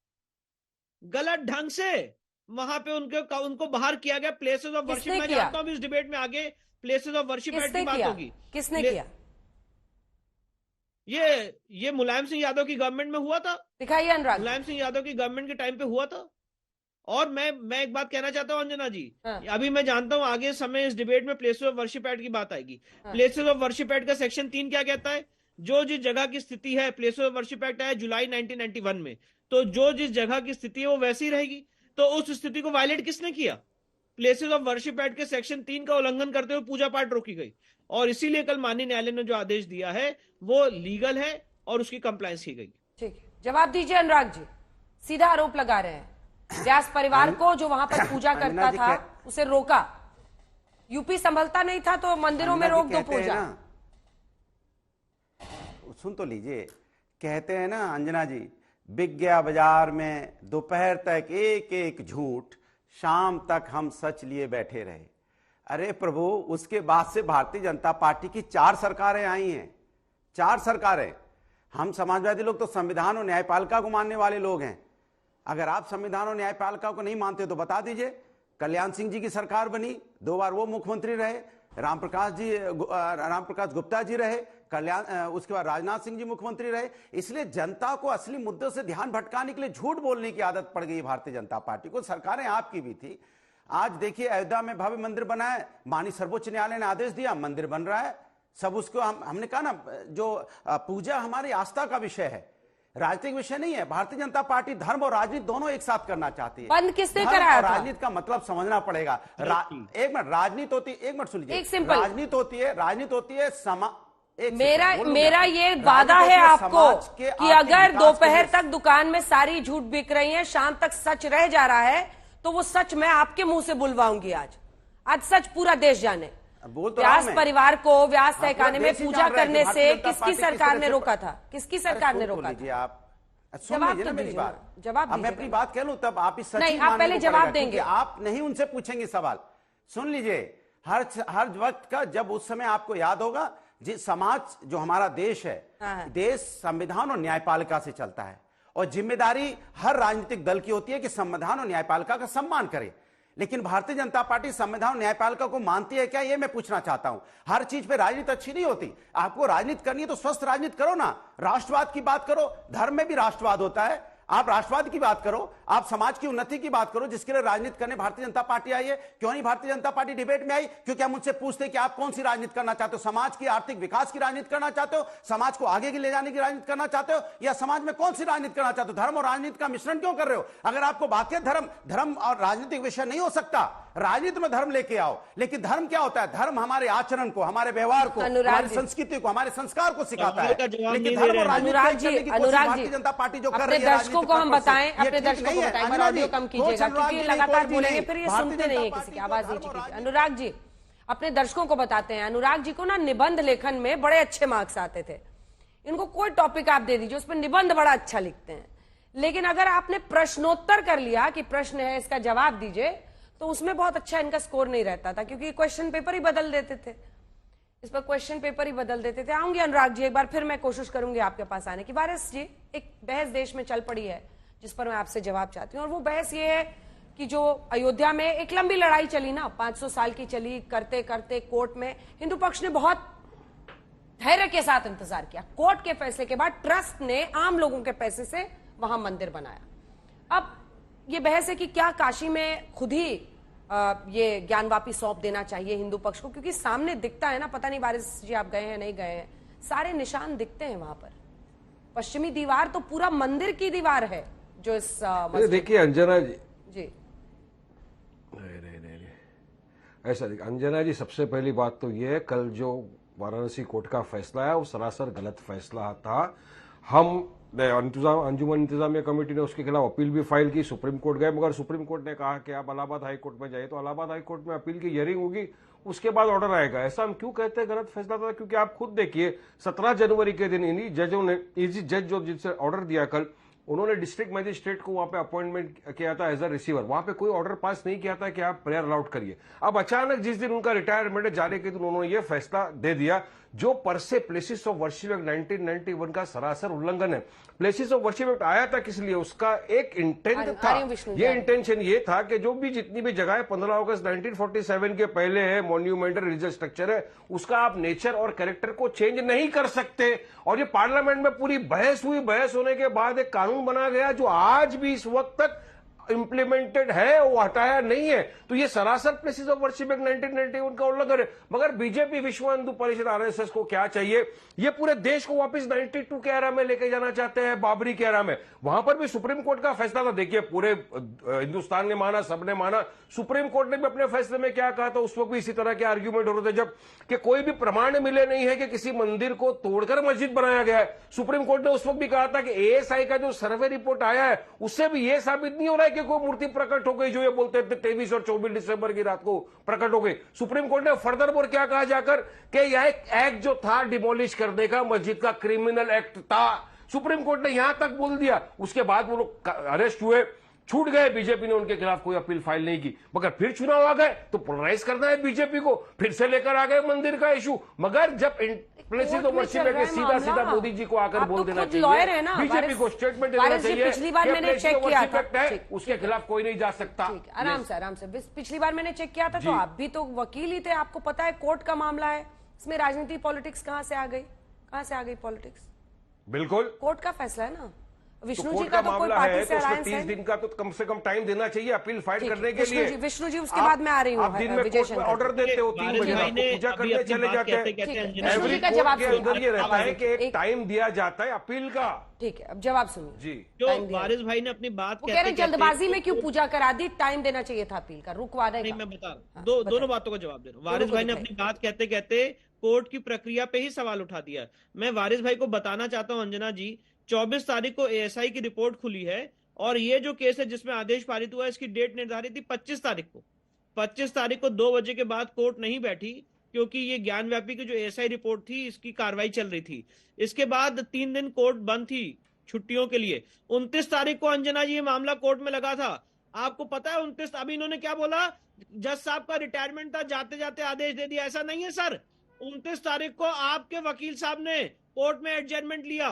Q: गलत ढंग से वहां पे उनको बाहर किया गया प्लेसेस ऑफ वर्शिप। मैं जानता हूं इस डिबेट में आगे प्लेसेस ऑफ वर्शिप की बात होगी।
A: किसने किया?
Q: ये मुलायम सिंह यादव की गवर्नमेंट में हुआ था।
A: दिखाइए अनुराग।
Q: मुलायम सिंह यादव की गवर्नमेंट के टाइम पे हुआ था। और मैं एक बात कहना चाहता हूं अंजना जी, अभी मैं जानता हूं आगे समय इस डिबेट में प्लेसेस ऑफ वर्शिप एक्ट की बात आएगी। प्लेसेस ऑफ वर्शिप एक्ट का सेक्शन 3 क्या कहता है? जो जिस जगह की स्थिति है, प्लेसेस ऑफ वर्शिप एक्ट आया जुलाई 1991 में, तो जो जिस जगह की स्थिति है वो वैसी रहेगी। तो उस स्थिति को वायलेट किसने किया? प्लेसेस ऑफ वर्शिप एक्ट के सेक्शन 3 का उल्लंघन करते हुए पूजा पाठ रोकी गई, और इसीलिए कल माननीय न्यायालय ने जो आदेश दिया है वो लीगल है और उसकी कंप्लायंस की गई।
A: ठीक है, जवाब दीजिए अनुराग जी। सीधा आरोप लगा रहे हैं व्यास परिवार को, जो वहां पर पूजा करता था उसे रोका। यूपी संभलता नहीं था तो मंदिरों में रोक दो पूजा।
R: सुन तो लीजिए, कहते हैं ना अंजना जी, बिक गया बाजार में दोपहर तक एक एक झूठ, शाम तक हम सच लिए बैठे रहे। अरे प्रभु, उसके बाद से भारतीय जनता पार्टी की 4 सरकारें आई हैं, 4 सरकारें। हम समाजवादी लोग तो संविधान और न्यायपालिका को मानने वाले लोग हैं। अगर आप संविधान और न्यायपालिका को नहीं मानते तो बता दीजिए। कल्याण सिंह जी की सरकार बनी, 2 बार वो मुख्यमंत्री रहे, राम प्रकाश गुप्ता जी रहे, उसके बाद राजनाथ सिंह जी मुख्यमंत्री रहे। इसलिए जनता को असली मुद्दों से ध्यान भटकाने के लिए झूठ बोलने की आदत पड़ गई भारतीय जनता पार्टी को। सरकारें आपकी भी थी। आज देखिए अयोध्या में भव्य मंदिर बना है, माननीय सर्वोच्च न्यायालय ने आदेश दिया, मंदिर बन रहा है। सब उसको हमने कहा ना, जो पूजा हमारी आस्था का विषय है, राजनीतिक विषय नहीं है। भारतीय जनता पार्टी धर्म और राजनीति दोनों एक साथ करना चाहती है।
A: बंद किसने कराया था?
R: राजनीति का मतलब समझना पड़ेगा। एक मिनट, राजनीति होती है, एक मिनट सुन लीजिए, राजनीति होती है
A: मेरा ये वादा है आपको कि अगर दोपहर तक दुकान में सारी झूठ बिक रही है, शाम तक सच रह जा रहा है, तो वो सच मैं आपके मुंह से बुलवाऊंगी। आज सच पूरा देश जाने। व्यास परिवार को व्यास तहखाने में पूजा करने से किसकी सरकार ने रोका था? किसकी सरकार ने रोका था?
R: आप सुन लीजिए ना मेरी बात।
A: जवाब
R: मैं अपनी बात कह लूं तब आप इस
A: नहीं, आप पहले जवाब देंगे।
R: आप नहीं उनसे पूछेंगे सवाल। सुन लीजिए, हर वक्त का, जब उस समय आपको याद होगा, जिस समाज जो हमारा देश है, देश संविधान और न्यायपालिका से चलता है, और जिम्मेदारी हर राजनीतिक दल की होती है कि संविधान और न्यायपालिका का सम्मान करे। लेकिन भारतीय जनता पार्टी संविधान और न्यायपालिका को मानती है क्या, ये मैं पूछना चाहता हूं। हर चीज पे राजनीति अच्छी नहीं होती। आपको राजनीति करनी है तो स्वस्थ राजनीति करो ना, राष्ट्रवाद की बात करो। धर्म में भी राष्ट्रवाद होता है, आप राष्ट्रवाद की बात करो, आप समाज की उन्नति की बात करो, जिसके लिए राजनीति करने भारतीय जनता पार्टी आई है। क्यों नहीं भारतीय जनता पार्टी डिबेट में आई? क्योंकि हम मुझसे पूछते हैं कि आप कौन सी राजनीति करना चाहते हो? समाज की आर्थिक विकास की राजनीति करना चाहते हो, समाज को आगे की ले जाने की राजनीति करना चाहते हो, या समाज में कौन सी राजनीति करना चाहते हो? धर्म और राजनीति का मिश्रण क्यों कर रहे हो? अगर आपको वाकई धर्म और राजनीतिक विषय नहीं हो सकता, राजनीति में धर्म लेके आओ। लेकिन धर्म क्या होता है? धर्म हमारे आचरण को, हमारे व्यवहार को, हमारी संस्कृति को, हमारे संस्कार को सिखाता है। लेकिन धर्म और राजनीति भारतीय जनता पार्टी जो कर रही है,
A: दर्शकों को हम बताएं, अपने दर्शकों को बताएं, पर ऑडियो कम कीजिएगा क्योंकि लगातार बोलेंगे फिर ये सुनते नहीं है, किसी की आवाज नीचे कीजिए। अनुराग जी अपने दर्शकों को बताते हैं, अनुराग जी को ना निबंध लेखन में बड़े अच्छे मार्क्स आते थे। इनको कोई टॉपिक आप दे दीजिए, उसमें निबंध बड़ा अच्छा लिखते हैं। लेकिन अगर आपने प्रश्नोत्तर कर लिया कि प्रश्न है इसका जवाब दीजिए, तो उसमें बहुत अच्छा इनका स्कोर नहीं रहता था, क्योंकि क्वेश्चन पेपर ही बदल देते थे। इस पर क्वेश्चन पेपर ही बदल देते थे। आऊंगी अनुराग जी, एक बार फिर मैं कोशिश करूंगी आपके पास आने की। वारिस जी, एक बहस देश में चल पड़ी है जिस पर मैं आपसे जवाब चाहती हूँ, और वो बहस ये है कि जो अयोध्या में एक लंबी लड़ाई चली ना, 500 साल की चली, करते करते कोर्ट में हिंदू पक्ष ने बहुत धैर्य के साथ इंतजार किया। कोर्ट के फैसले के बाद ट्रस्ट ने आम लोगों के पैसे से वहां मंदिर बनाया। अब ये बहस है कि क्या काशी में खुद ही ये ज्ञानवापी सौंप देना चाहिए हिंदू पक्ष को, क्योंकि सामने दिखता है ना, पता नहीं वारिस जी आप गए हैं नहीं गए हैं, सारे निशान दिखते हैं वहां पर। पश्चिमी दीवार तो पूरा मंदिर की दीवार है जो इस
S: देखिए अंजना जी
T: नहीं ऐसा देखिए अंजना जी, सबसे पहली बात तो ये, कल जो वाराणसी कोर्ट का फैसला है वो सरासर गलत फैसला था। हम अंजुमन इंतजामिया कमेटी ने उसके खिलाफ अपील भी फाइल की, सुप्रीम कोर्ट गए, मगर सुप्रीम कोर्ट ने कहा कि आप इलाहाबाद हाई कोर्ट में जाइए। तो इलाहाबाद हाई कोर्ट में अपील की हियरिंग होगी, उसके बाद ऑर्डर आएगा। ऐसा हम क्यों कहते हैं गलत फैसला था? क्योंकि आप खुद देखिए 17 जनवरी के दिन इन्हीं जजों ने, इसी जज जो जिनसे ऑर्डर दिया कल, उन्होंने डिस्ट्रिक्ट मजिस्ट्रेट को वहां पे अपॉइंटमेंट किया था एज अ रिसीवर, वहां पे कोई ऑर्डर पास नहीं किया था कि आप प्रेयर अलाउड करिए। अब अचानक जिस दिन उनका रिटायरमेंट है, जाने के दिन उन्होंने ये फैसला दे दिया, जो पर से प्लेसेस ऑफ वर्शिप एक्ट 1991 का सरासर उल्लंघन है। प्लेसेस ऑफ वर्शिप एक्ट आया था किस लिए, उसका एक इंटेंट था, ये इंटेंशन ये था कि जो भी जितनी भी जगह 15 अगस्त 1947 के पहले है मॉन्यूमेंटल रिलीजियस स्ट्रक्चर है, उसका आप नेचर और कैरेक्टर को चेंज नहीं कर सकते। और ये पार्लियामेंट में पूरी बहस हुई, बहस होने के बाद एक कानून बना गया जो आज भी इस वक्त तक इंप्लीमेंटेड है, वो हटाया नहीं है। तो ये सरासर प्लेसेस ऑफ वर्शिप एक्ट 1991 का उल्लंघन है। मगर बीजेपी, विश्व हिंदू परिषद, आरएसएस को क्या चाहिए, ये पूरे देश को वापस 92 के एरा में लेके जाना चाहते हैं, बाबरी के एरा में। वहां पर भी सुप्रीम कोर्ट का फैसला था, देखिए पूरे हिंदुस्तान ने माना, सबने माना। सुप्रीम कोर्ट ने भी अपने फैसले में क्या कहा था, उस वक्त भी इसी तरह के आर्ग्यूमेंट हो रहे थे जब कि कोई भी प्रमाण मिले नहीं है कि किसी मंदिर को तोड़कर मस्जिद बनाया गया है। सुप्रीम कोर्ट ने उस वक्त भी कहा था कि एएसआई का जो सर्वे रिपोर्ट आया है उससे भी यह साबित नहीं हो रहा है कि कोई मूर्ति प्रकट हो गई, जो ये बोलते थे 23 और 24 दिसंबर की रात को प्रकट हो गई। सुप्रीम कोर्ट ने फर्दर और क्या कहा जाकर कि यह एक एक्ट जो था डिमोलिश करने का, मस्जिद का क्रिमिनल एक्ट था। सुप्रीम कोर्ट ने यहां तक बोल दिया। उसके बाद वो लोग अरेस्ट हुए, छूट गए, बीजेपी ने उनके खिलाफ कोई अपील फाइल नहीं की। मगर फिर चुनाव आ गए तो पोलराइज करना है बीजेपी को, फिर से लेकर आ गए मंदिर का इशू। मगर जब प्लेसेस ऑफ वर्शिप में सीधा सीधा मोदी जी को आकर बोल देना चाहिए, बीजेपी को स्टेटमेंट देना चाहिए,
A: पिछली बार मैंने चेक किया था,
T: उसके खिलाफ कोई नहीं जा सकता।
A: आराम से आराम से, पिछली बार मैंने चेक किया था तो आप भी तो वकील ही थे, आपको पता है कोर्ट का मामला है, इसमें राजनीति पॉलिटिक्स कहां से आ गई, कहां से आ गई पॉलिटिक्स?
T: बिल्कुल
A: कोर्ट का फैसला है ना, विष्णु
T: तो
A: जी का तो कोई पार्टी से अलायंस है,
T: 30 दिन का तो कम से कम टाइम देना चाहिए अपील फाइल करने के लिए।
A: विष्णु जी उसके बाद मैं आ रही हूँ,
T: आप दिन में कोर्ट में ऑर्डर देते हो, 3 बजे पूजा करने चले जाते हैं। एवरी कोर्ट के अंदर ये रहता है कि एक टाइम दिया जाता है अपील का।
A: ठीक है, अब जवाब सुनिए
T: जी।
Q: जो वारिस भाई ने अपनी बात
A: कह रहे जल्दबाजी में क्यों पूजा करा दी, टाइम देना चाहिए था अपील का, रुकवाने का।
Q: मैं बता रहा हूँ, दोनों बातों का जवाब दे रहा हूँ। वारिस भाई ने अपनी बात कहते कहते कोर्ट की प्रक्रिया पे ही सवाल उठा दिया। मैं वारिस भाई को बताना चाहता हूँ, अंजना जी, 24 तारीख को एएसआई की रिपोर्ट खुली है और ये जो केस है जिसमें आदेश पारित हुआ, इसकी डेट निर्धारित थी 25 तारीख को। 25 तारीख को 2 बजे के बाद कोर्ट नहीं बैठी, क्योंकि ये ज्ञानव्यापी की जो एएसआई रिपोर्ट थी, इसकी कार्रवाई चल रही थी। इसके बाद 3 दिन कोर्ट बंद थी छुट्टियों के लिए। 29 तारीख को अंजना जी ये मामला कोर्ट में लगा था। आपको पता है 29, अभी इन्होंने क्या बोला, जज साहब का रिटायरमेंट था, जाते जाते आदेश दे दिया। ऐसा नहीं है सर, 29 तारीख को आपके वकील साहब ने कोर्ट में एडजर्नमेंट लिया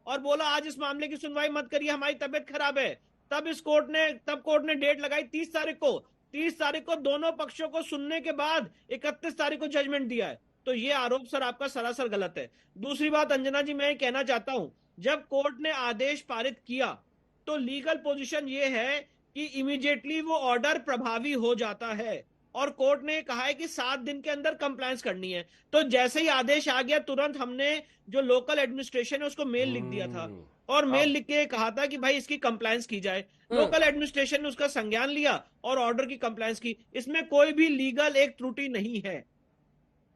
Q: और बोला आज इस मामले की सुनवाई मत करिए, हमारी तबीयत खराब है। तब कोर्ट ने डेट लगाई 30 तारीख को। 30 तारीख को दोनों पक्षों को सुनने के बाद 31 तारीख को जजमेंट दिया है। तो ये आरोप सर आपका सरासर गलत है। दूसरी बात अंजना जी, मैं कहना चाहता हूं, जब कोर्ट ने आदेश पारित किया तो लीगल पोजीशन ये है कि इमीडिएटली वो ऑर्डर प्रभावी हो जाता है और कोर्ट ने कहा है कि 7 दिन के अंदर कंप्लायंस करनी है। तो जैसे ही आदेश आ गया, तुरंत हमने जो लोकल एडमिनिस्ट्रेशन है उसको मेल लिख दिया था और मेल लिख के कहा था कि भाई इसकी कंप्लायंस की जाए। लोकल एडमिनिस्ट्रेशन ने उसका संज्ञान लिया और ऑर्डर की कंप्लायंस की। इसमें कोई भी लीगल एक त्रुटि नहीं है।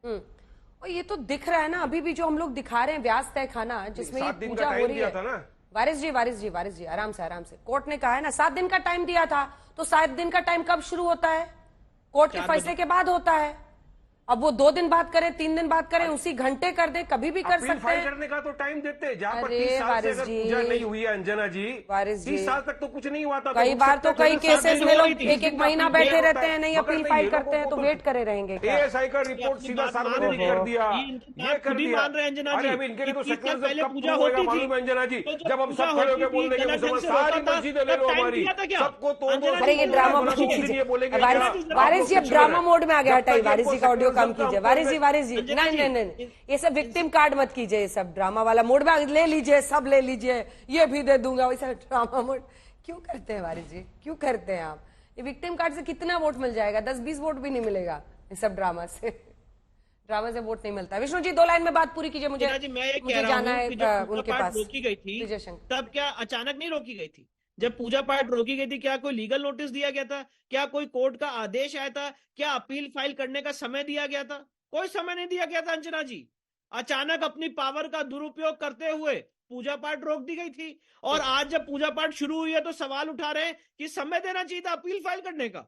A: और ये तो दिख रहा है ना, अभी भी जो हम लोग दिखा रहे हैं व्यास तय खाना, जिसमें ये पूजा हो रही है। वारिस जी आराम से। कोर्ट ने कहा है ना 7 दिन का टाइम दिया था, तो 7 दिन का टाइम कब शुरू होता है? कोर्ट के फैसले के बाद होता है। अब वो 2 दिन बाद करे, 3 दिन बाद करे, उसी घंटे कर दे, कभी भी कर सकते हैं।
T: करने का तो टाइम देते हैं। जहाँ पर 30 साल से अगर पूजा नहीं हुई है अंजना जी, 30 साल तक तो कुछ नहीं हुआ था।
A: कई बार तो कई केसेस में लोग 1-1 महीना बैठे रहते हैं, नहीं अपील फाइल करते हैं, तो वेट करे रहेंगे।
T: एएसआई का रिपोर्ट सीधा सार्वजनिक कर दिया, ये कर दिया। अरे इनके लिए तो सेक्युलर पूजा होती थी अंजना जी, जब हम सब खड़े होकर बोल देंगे सारी मस्जिदें ले लो हमारी, सबको तोड़ दो।
A: अरे ये ड्रामा मत कीजिए वारिस जी, अब ड्रामा मोड में आ गया। हटाइए वारिस जी का ऑडियो कम कीजिए। वारिस जी नहीं, ये सब विक्टिम कार्ड मत कीजिए, ये सब ड्रामा वाला मोड में ले लीजिए, सब ले लीजिए, ये भी दे दूंगा, वैसा ड्रामा मोड क्यों करते हैं वारिस जी, क्यों करते हैं आप? ये विक्टिम कार्ड से कितना वोट मिल जाएगा? 10-20 वोट भी नहीं मिलेगा इस सब ड्रामा से वोट नहीं मिलता। विष्णु जी 2 लाइन में बात पूरी कीजिए, मुझे जाना है उनके पास।
Q: रोकी गई थी तब क्या अचानक नहीं रोकी गई थी? जब पूजा पाठ रोकी गई थी, क्या कोई लीगल नोटिस दिया गया था? क्या कोई कोर्ट का आदेश आया था? क्या अपील फाइल करने का समय दिया गया था? कोई समय नहीं दिया गया था अंजना जी। अचानक अपनी पावर का दुरुपयोग करते हुए पूजा पाठ रोक दी गई थी और आज जब पूजा पाठ शुरू हुई है तो सवाल उठा रहे हैं कि समय देना चाहिए था अपील फाइल करने का।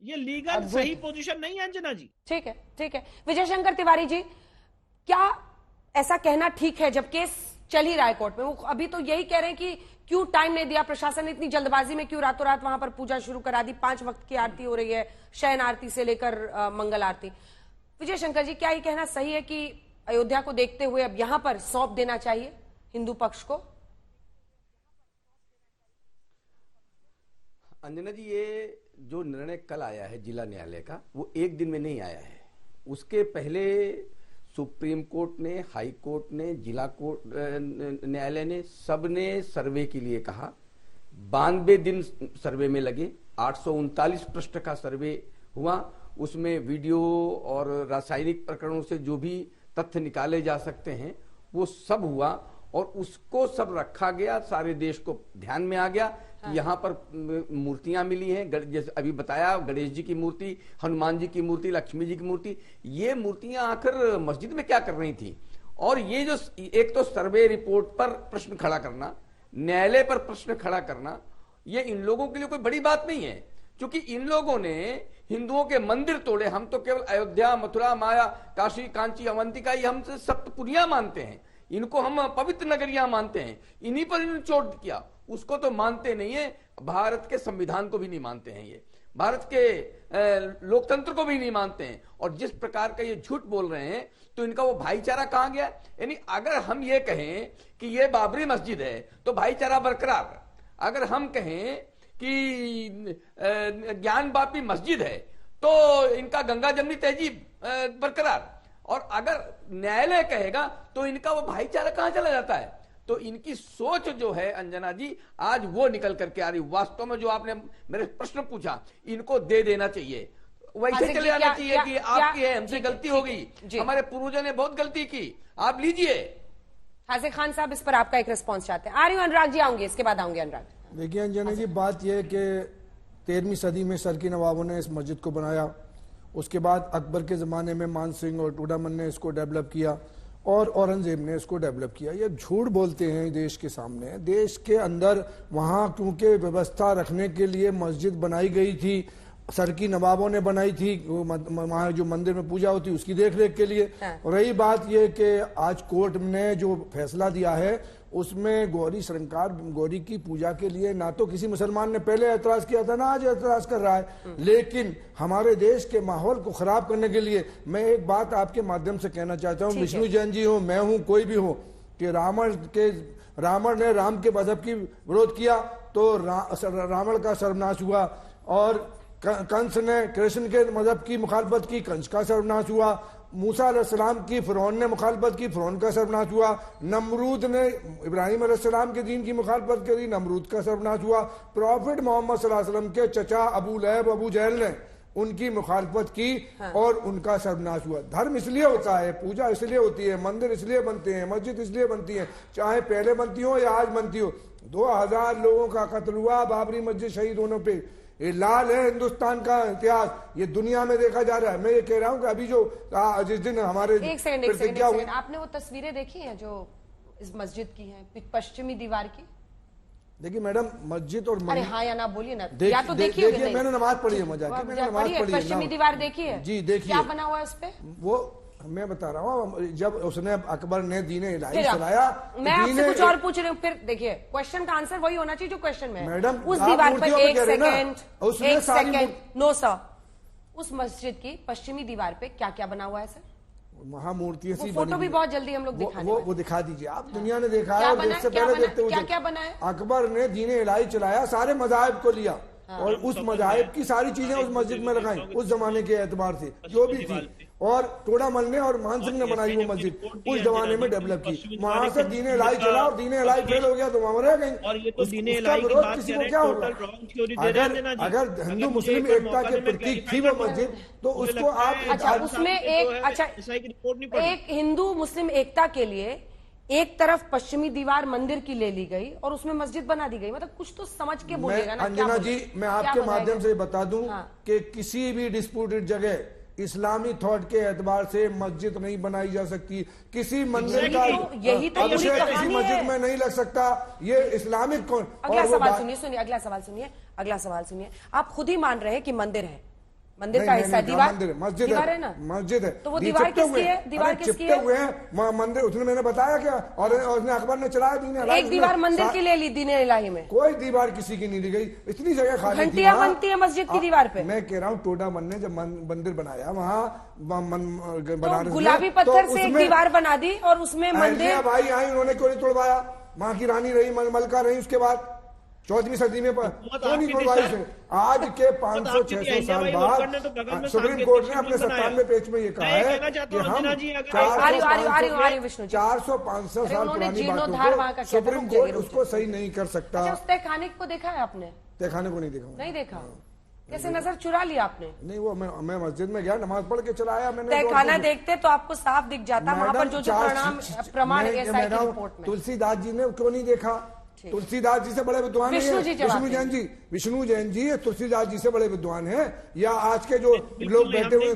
Q: ये लीगल सही पोजीशन नहीं है अंजना जी।
A: ठीक है। विजय शंकर तिवारी जी, क्या ऐसा कहना ठीक है जब केस चल ही रहा है कोर्ट में। वो अभी तो यही कह रहे हैं कि क्यों टाइम नहीं दिया प्रशासन ने, इतनी जल्दबाजी में क्यों रातों रात वहां पर पूजा शुरू करा दी। 5 वक्त की आरती हो रही है, शयन आरती से लेकर मंगल आरती। विजय शंकर जी, क्या ये कहना सही है कि अयोध्या को देखते हुए अब यहां पर सौंप देना चाहिए हिंदू पक्ष को?
U: अंजना जी, ये जो निर्णय कल आया है जिला न्यायालय का, वो एक दिन में नहीं आया है। उसके पहले सुप्रीम कोर्ट ने, हाई कोर्ट ने, जिला कोर्ट न्यायालय ने, सबने सर्वे के लिए कहा। 92 दिन सर्वे में लगे। 839 पृष्ठ का सर्वे हुआ। उसमें वीडियो और रासायनिक प्रकरणों से जो भी तथ्य निकाले जा सकते हैं वो सब हुआ और उसको सब रखा गया। सारे देश को ध्यान में आ गया कि यहाँ पर मूर्तियां मिली हैं, जैसे अभी बताया, गणेश जी की मूर्ति, हनुमान जी की मूर्ति, लक्ष्मी जी की मूर्ति। ये मूर्तियां आखिर मस्जिद में क्या कर रही थी? और ये जो एक तो सर्वे रिपोर्ट पर प्रश्न खड़ा करना, न्यायालय पर प्रश्न खड़ा करना, ये इन लोगों के लिए कोई बड़ी बात नहीं है, क्योंकि इन लोगों ने हिंदुओं के मंदिर तोड़े। हम तो केवल अयोध्या, मथुरा, माया, काशी, कांची, अवंतिका, ये हम सप्तपुरियां मानते हैं, इनको हम पवित्र नगरियां मानते हैं। इन्हीं पर इन्होंने चोट किया, उसको तो मानते नहीं है। भारत के संविधान को भी नहीं मानते हैं, ये भारत के लोकतंत्र को भी नहीं मानते हैं। और जिस प्रकार का ये झूठ बोल रहे हैं, तो इनका वो भाईचारा कहां गया? यानी अगर हम ये कहें कि ये बाबरी मस्जिद है तो भाईचारा बरकरार, अगर हम कहें कि ज्ञानवापी मस्जिद है तो इनका गंगा जमनी तहजीब बरकरार, और अगर न्यायालय कहेगा तो इनका वो भाईचारा कहां चला जाता है? तो इनकी सोच जो है अंजना जी, आज वो निकल करके आ रही। वास्तव में जो आपने मेरे प्रश्न पूछा, इनको दे देना चाहिए, वैसे चले आना चाहिए कि आपकी है, हमसे गलती हो गई, हमारे पूर्वजों ने बहुत गलती की, आप लीजिए।
A: हाजिर खान साहब, इस पर आपका एक रिस्पॉन्स चाहते हैं। आ रही हूं अनुराग जी, आऊंगे इसके बाद आऊंगे अनुराग।
V: देखिए अंजना जी, बात यह है कि 13वीं सदी में सरकी नवाबों ने इस मस्जिद को बनाया। उसके बाद अकबर के ज़माने में मान सिंह और टूडामन ने इसको डेवलप किया और औरंगजेब ने इसको डेवलप किया। ये झूठ बोलते हैं देश के सामने। देश के अंदर वहाँ क्योंकि व्यवस्था रखने के लिए मस्जिद बनाई गई थी, सरकी नवाबों ने बनाई थी, वहाँ जो मंदिर में पूजा होती उसकी देख रेख के लिए। और रही बात यह कि आज कोर्ट ने जो फैसला दिया है उसमें गौरी श्रृंगार, गौरी की पूजा के लिए ना तो किसी मुसलमान ने पहले एतराज किया था, ना आज एतराज कर रहा है। लेकिन हमारे देश के माहौल को खराब करने के लिए मैं एक बात आपके माध्यम से कहना चाहता हूँ, विष्णु जैन जी हो, मैं हूँ, कोई भी हो, कि रावण ने राम के मजहब की विरोध किया तो रावण का सर्वनाश हुआ, और कंस ने कृष्ण के मजहब की मुखालफत की, कंस का सर्वनाश हुआ। मूसा अलैहिस्सलाम की फिरौन ने मुखालफत की, फिरौन का सर्वनाश हुआ। नमरूद ने इब्राहिम अलैहिस्सलाम के दीन की मुखालफत करी, नमरूद का सर्वनाश हुआ। प्रॉफिट मोहम्मद सल्लल्लाहु अलैहि वसल्लम के चचा अबू लहब, अबू जहल ने उनकी मुखालफत की और उनका सर्वनाश हुआ। धर्म इसलिए होता है, पूजा इसलिए होती है, मंदिर इसलिए बनते हैं, मस्जिद इसलिए बनती है, चाहे पहले बनती हो या आज बनती हो। 2000 लोगों का कत्ल हुआ बाबरी मस्जिद शहीद होने पे। ये लाल है हिंदुस्तान का इतिहास, ये दुनिया में देखा जा रहा है। मैं ये कह रहा हूँ कि अभी जो जिस दिन हमारे
A: एक सेकंड, आपने वो तस्वीरें देखी हैं जो इस मस्जिद की हैं, पश्चिमी दीवार की?
V: देखिए मैडम, मस्जिद और
A: अरे हाँ या ना बोलिए ना, या तो देखिए।
V: मैंने नमाज पढ़ी है, मजा की मैंने नमाज पढ़ी है।
A: पश्चिमी दीवार देखी है?
V: जी देखिए।
A: क्या बना हुआ है उस पे?
V: वो मैं बता रहा हूँ, जब उसने अकबर ने दीने इलाही चलाया,
A: मैं आपसे कुछ और पूछ रही हूँ। फिर देखिए, क्वेश्चन का आंसर वही होना चाहिए जो क्वेश्चन में है।
V: मैडम,
A: उस दीवार पर एक सेकंड, नो सर, उस मस्जिद की पश्चिमी दीवार पे क्या क्या बना हुआ है सर?
V: महामूर्तियां सी
A: फोटो भी बहुत जल्दी हम लोग दिखाने
V: वो दिखा दीजिए आप। दुनिया ने देखा है और इससे पहले देखते हुए
A: क्या बना है?
V: अकबर ने दीने इलाही चलाया, सारे मज़ाहिब को लिया और उस मज़ाहिब की सारी चीजें उस मस्जिद में लगाई, उस जमाने के एतबार से जो भी थी। और टोडामल ने और मान सिंह ने बनाई वो मस्जिद, उस जमाने में डेवलप की। वहां से दीने इलाही चला और दीने इलाही फेल हो गया तो वहां रह गई।
Q: और ये तो दीने इलाही की बात
V: किसी को क्या होगा? अगर हिंदू मुस्लिम एकता के प्रतीक थी वो मस्जिद, तो उसको आप
A: अच्छा उसमें एक हिंदू मुस्लिम एकता के लिए एक तरफ पश्चिमी दीवार मंदिर की ले ली गई और उसमें मस्जिद बना दी गई। मतलब कुछ तो समझ के बोलिएगा ना।
V: अंजना जी, मैं आपके माध्यम से बता दूं कि किसी भी डिस्प्यूटेड जगह इस्लामी थॉट के एतबार से मस्जिद नहीं बनाई जा सकती। किसी मंदिर का अभिषेक किसी मस्जिद में नहीं लग सकता। ये इस्लामिक
A: अगला सवाल सुनिए, अगला सवाल सुनिए। आप खुद ही मान रहे हैं कि मंदिर है, मंदिर का हिस्सा दीवार,
V: मस्जिद
A: दीवार है ना,
V: मस्जिद है।
A: तो वो दीवार किसकी है? दीवार किसकी है?
V: हुए हैं मंदिर, उसने मैंने बताया क्या, और उसने अखबार ने चलाया दीन इलाही।
A: एक दीवार मंदिर की ले ली दीन इलाही में,
V: कोई दीवार किसी की नहीं ली गई, इतनी जगह खाली थी।
A: घंटियां बनती है मस्जिद की दीवार पे।
V: मैं कह रहा हूँ टोडामन ने जब मंदिर बनाया वहाँ
A: तो गुलाबी पत्थर से एक दीवार बना दी और उसमें मंदिर
V: भाई आई, उन्होंने क्यों नहीं तोड़वाया? वहाँ की रानी रही, मलका रही, उसके बाद 14वीं सदी में क्यों नहीं तोड़वाई से? आज के 500-600 साल बाद सुप्रीम कोर्ट ने अपने 97 पेज में ये कहा है कि हम 400-500 साल पुरानी बातों को सुप्रीम कोर्ट उसको सही नहीं कर सकता।
A: तहखाने को देखा है आपने?
V: तहखाने को नहीं देखा,
A: नहीं देखा। कैसे नजर चुरा लिया आपने?
V: नहीं, वो मैं मस्जिद में गया, नमाज पढ़ के चला आया मैंने।
A: तहखाना देखते तो आपको साफ दिख जाता वहाँ पर जो प्रमाण रिपोर्ट में।
V: तुलसीदास जी ने क्यों नहीं देखा? तुलसीदास जी से बड़े विद्वान हैं विष्णु जैन जी तुलसीदास जी से बड़े विद्वान हैं, या आज के जो लोग बैठे हुए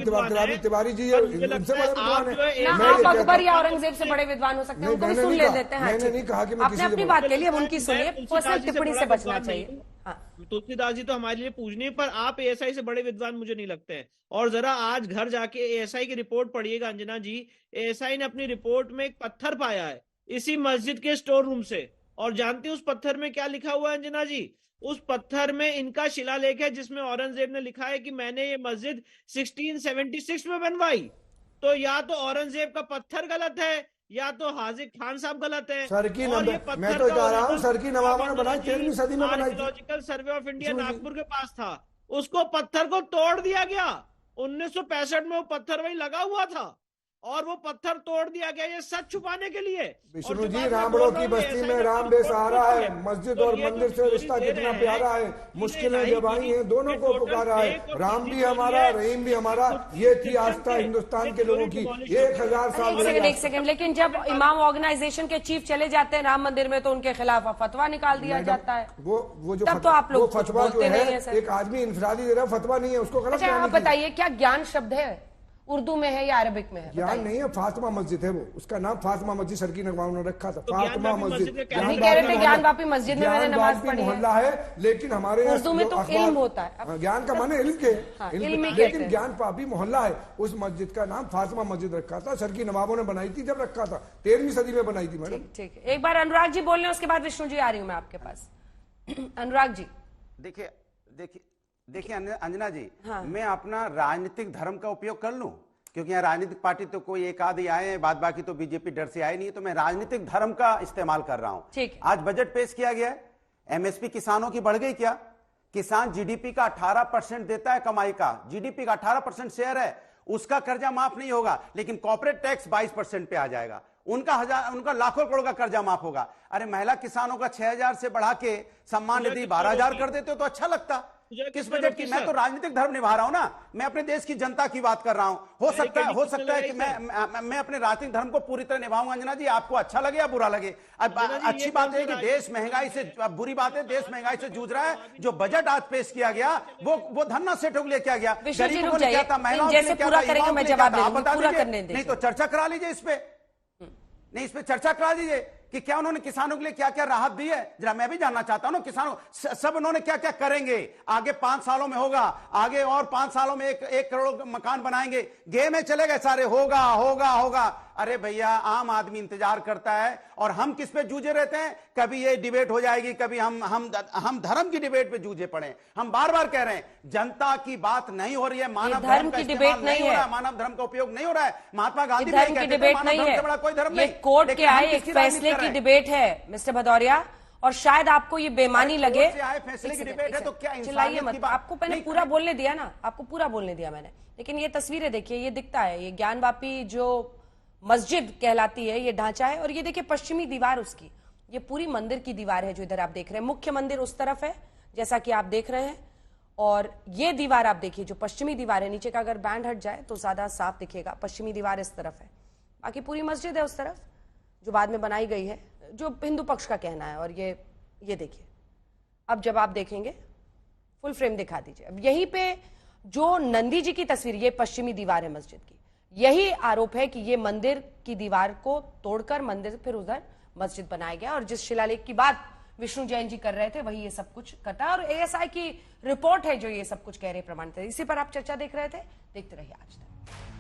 V: तिवारी जी इनसे बड़े विद्वान हैं।
A: आप अकबर या औरंगजेब से बड़े विद्वान हो सकते हैं, उनको भी सुन ले देते हैं।
V: मैंने नहीं कहा कि
A: आपने अपनी बात के लिए उनकी सुनिए, पर्सनल टिप्पणी से बचना चाहिए।
Q: तुलसीदास जी तो हमारे लिए पूजनीय, पर आप एएसआई से बड़े विद्वान मुझे नहीं लगते हैं। और जरा आज घर जाके एएसआई की रिपोर्ट पढ़िएगा अंजना जी। एएसआई ने अपनी रिपोर्ट में एक पत्थर पाया है इसी मस्जिद के स्टोर रूम से, और जानते हैं उस पत्थर में क्या लिखा हुआ है अंजना जी? उस पत्थर में इनका शिलालेख है जिसमें औरंगजेब ने लिखा है कि मैंने ये मस्जिद 1676 में बनवाई। तो या तो औरंगजेब का पत्थर गलत है या तो हाजिर खान साहब गलत है।
V: सर की मैं तो जा रहा हूँ, सर की नवाब ने बनाई 13वीं सदी में बनाई।
Q: Archaeological survey of India Nagpur के पास था, उसको पत्थर को तोड़ दिया गया। 1965 में वो पत्थर वही लगा हुआ था और वो पत्थर तोड़ दिया गया ये सच छुपाने के लिए।
V: विष्णु जी, रामड़ो की बस्ती में राम बेस आ रहा है, मस्जिद और मंदिर से रिश्ता कितना प्यारा है। मुश्किलें जब आई हैं दोनों को पुकारा है, राम भी हमारा रहीम भी हमारा, ये थी आस्था हिंदुस्तान के लोगों की 1000 साल।
A: एक सेकंड, लेकिन जब इमाम ऑर्गेनाइजेशन के चीफ चले जाते हैं राम मंदिर में तो उनके खिलाफ फतवा निकाल दिया जाता है।
V: वो जो
A: तब तो आप लोग
V: फतवा जो है एक आदमी इंफरादी दे रहा है, फतवा नहीं है, उसको गलत।
A: आप बताइए क्या ज्ञान शब्द है, उर्दू में है या अरबिक में है?
V: ज्ञान नहीं है, फातिमा मस्जिद है वो, उसका नाम फातिमा मस्जिद सर की नगवाम ने रखा था। फातिमा मस्जिद
A: कह रहे थे ज्ञानवापी मस्जिद में मैंने नमाज पढ़ी
V: मोहल्ला है, लेकिन हमारे
A: उर्दू में तो इल्म होता है।
V: ज्ञान का माने इल्म के, लेकिन ज्ञान पापी मोहल्ला है। उस मस्जिद का नाम फातिमा मस्जिद रखा था, सर की नवाबों ने बनाई थी जब रखा था, 13वीं सदी में बनाई थी मैडम।
A: ठीक है, एक बार अनुराग जी बोल रहे हैं, उसके बाद विष्णु जी आ रही हूँ मैं आपके पास। अनुराग जी
R: देखिए अंजना जी, मैं अपना राजनीतिक धर्म का उपयोग कर लूं, क्योंकि यहाँ राजनीतिक पार्टी तो कोई एक आधे आए हैं, बाद बाकी तो बीजेपी डर से आए नहीं है, तो मैं राजनीतिक धर्म का इस्तेमाल कर रहा हूं। आज बजट पेश किया गया है, एमएसपी किसानों की बढ़ गई क्या? किसान जीडीपी का 18% देता है कमाई का, जीडीपी का 18% शेयर है, उसका कर्जा माफ नहीं होगा, लेकिन कॉर्पोरेट टैक्स 22% पे आ जाएगा। उनका लाखों करोड़ का कर्जा माफ होगा। अरे महिला किसानों का 6000 से बढ़ा के सम्मान निधि 12000 कर देते हो तो अच्छा लगता। किस बजट की? मैं तो राजनीतिक धर्म निभा रहा हूं ना, मैं अपने देश की जनता की बात कर रहा हूं। हो सकता है कि मैं अपने राजनीतिक धर्म को पूरी तरह निभाऊंगा अंजना जी, आपको अच्छा लगे या बुरा लगे। अब अच्छी बात है कि देश महंगाई से, बुरी बात है देश महंगाई से जूझ रहा है। जो बजट आज पेश किया गया वो धन्ना सेठों के लिए किया गया, गरीबों को क्या था, महिलाओं के लिए क्या था, आप बता दीजिए। नहीं तो चर्चा करा लीजिए इस पे, नहीं इस पे चर्चा करा दीजिए कि क्या उन्होंने किसानों के लिए क्या क्या राहत दी है। जरा मैं भी जानना चाहता हूं ना, किसानों सब उन्होंने क्या क्या करेंगे, आगे 5 सालों में होगा, आगे और 5 सालों में 1 करोड़ मकान बनाएंगे, गे में चले गए सारे, होगा होगा होगा। अरे भैया, आम आदमी इंतजार करता है और हम किस पे जूझे रहते हैं? कभी ये डिबेट हो जाएगी, कभी हम धर्म की डिबेट पे जूझे पड़े। हम बार बार कह रहे हैं जनता की बात नहीं हो रही है, मानव धर्म की डिबेट नहीं हो रहा है, मानव धर्म का उपयोग नहीं हो रहा है। महात्मा गांधी भी कहते थे मानव धर्म से बड़ा कोई धर्म नहीं।
A: कोर्ट के आए एक फैसले की डिबेट है मिस्टर भदौरिया, और शायद आपको ये बेमानी लगे।
R: फैसले की डिबेट है तो क्या
A: चिल्लाइए मत, आपको मैंने पूरा बोलने दिया ना, आपको पूरा बोलने दिया मैंने। लेकिन ये तस्वीरें देखिए, ये दिखता है, ये ज्ञानवापी जो मस्जिद कहलाती है ये ढांचा है, और ये देखिए पश्चिमी दीवार उसकी, ये पूरी मंदिर की दीवार है जो इधर आप देख रहे हैं। मुख्य मंदिर उस तरफ है जैसा कि आप देख रहे हैं, और ये दीवार आप देखिए जो पश्चिमी दीवार है, नीचे का अगर बैंड हट जाए तो ज्यादा साफ दिखेगा। पश्चिमी दीवार इस तरफ है, बाकी पूरी मस्जिद है उस तरफ जो बाद में बनाई गई है, जो हिंदू पक्ष का कहना है। और ये देखिए, अब जब आप देखेंगे फुल फ्रेम दिखा दीजिए। अब यहीं पे जो नंदी जी की तस्वीर, ये पश्चिमी दीवार है मस्जिद की, यही आरोप है कि ये मंदिर की दीवार को तोड़कर मंदिर फिर उधर मस्जिद बनाया गया। और जिस शिलालेख की बात विष्णु जैन जी कर रहे थे वही ये सब कुछ करता है, और एएसआई की रिपोर्ट है जो ये सब कुछ कह रहे प्रमाणित है। इसी पर आप चर्चा देख रहे थे, देखते रहिए आज तक।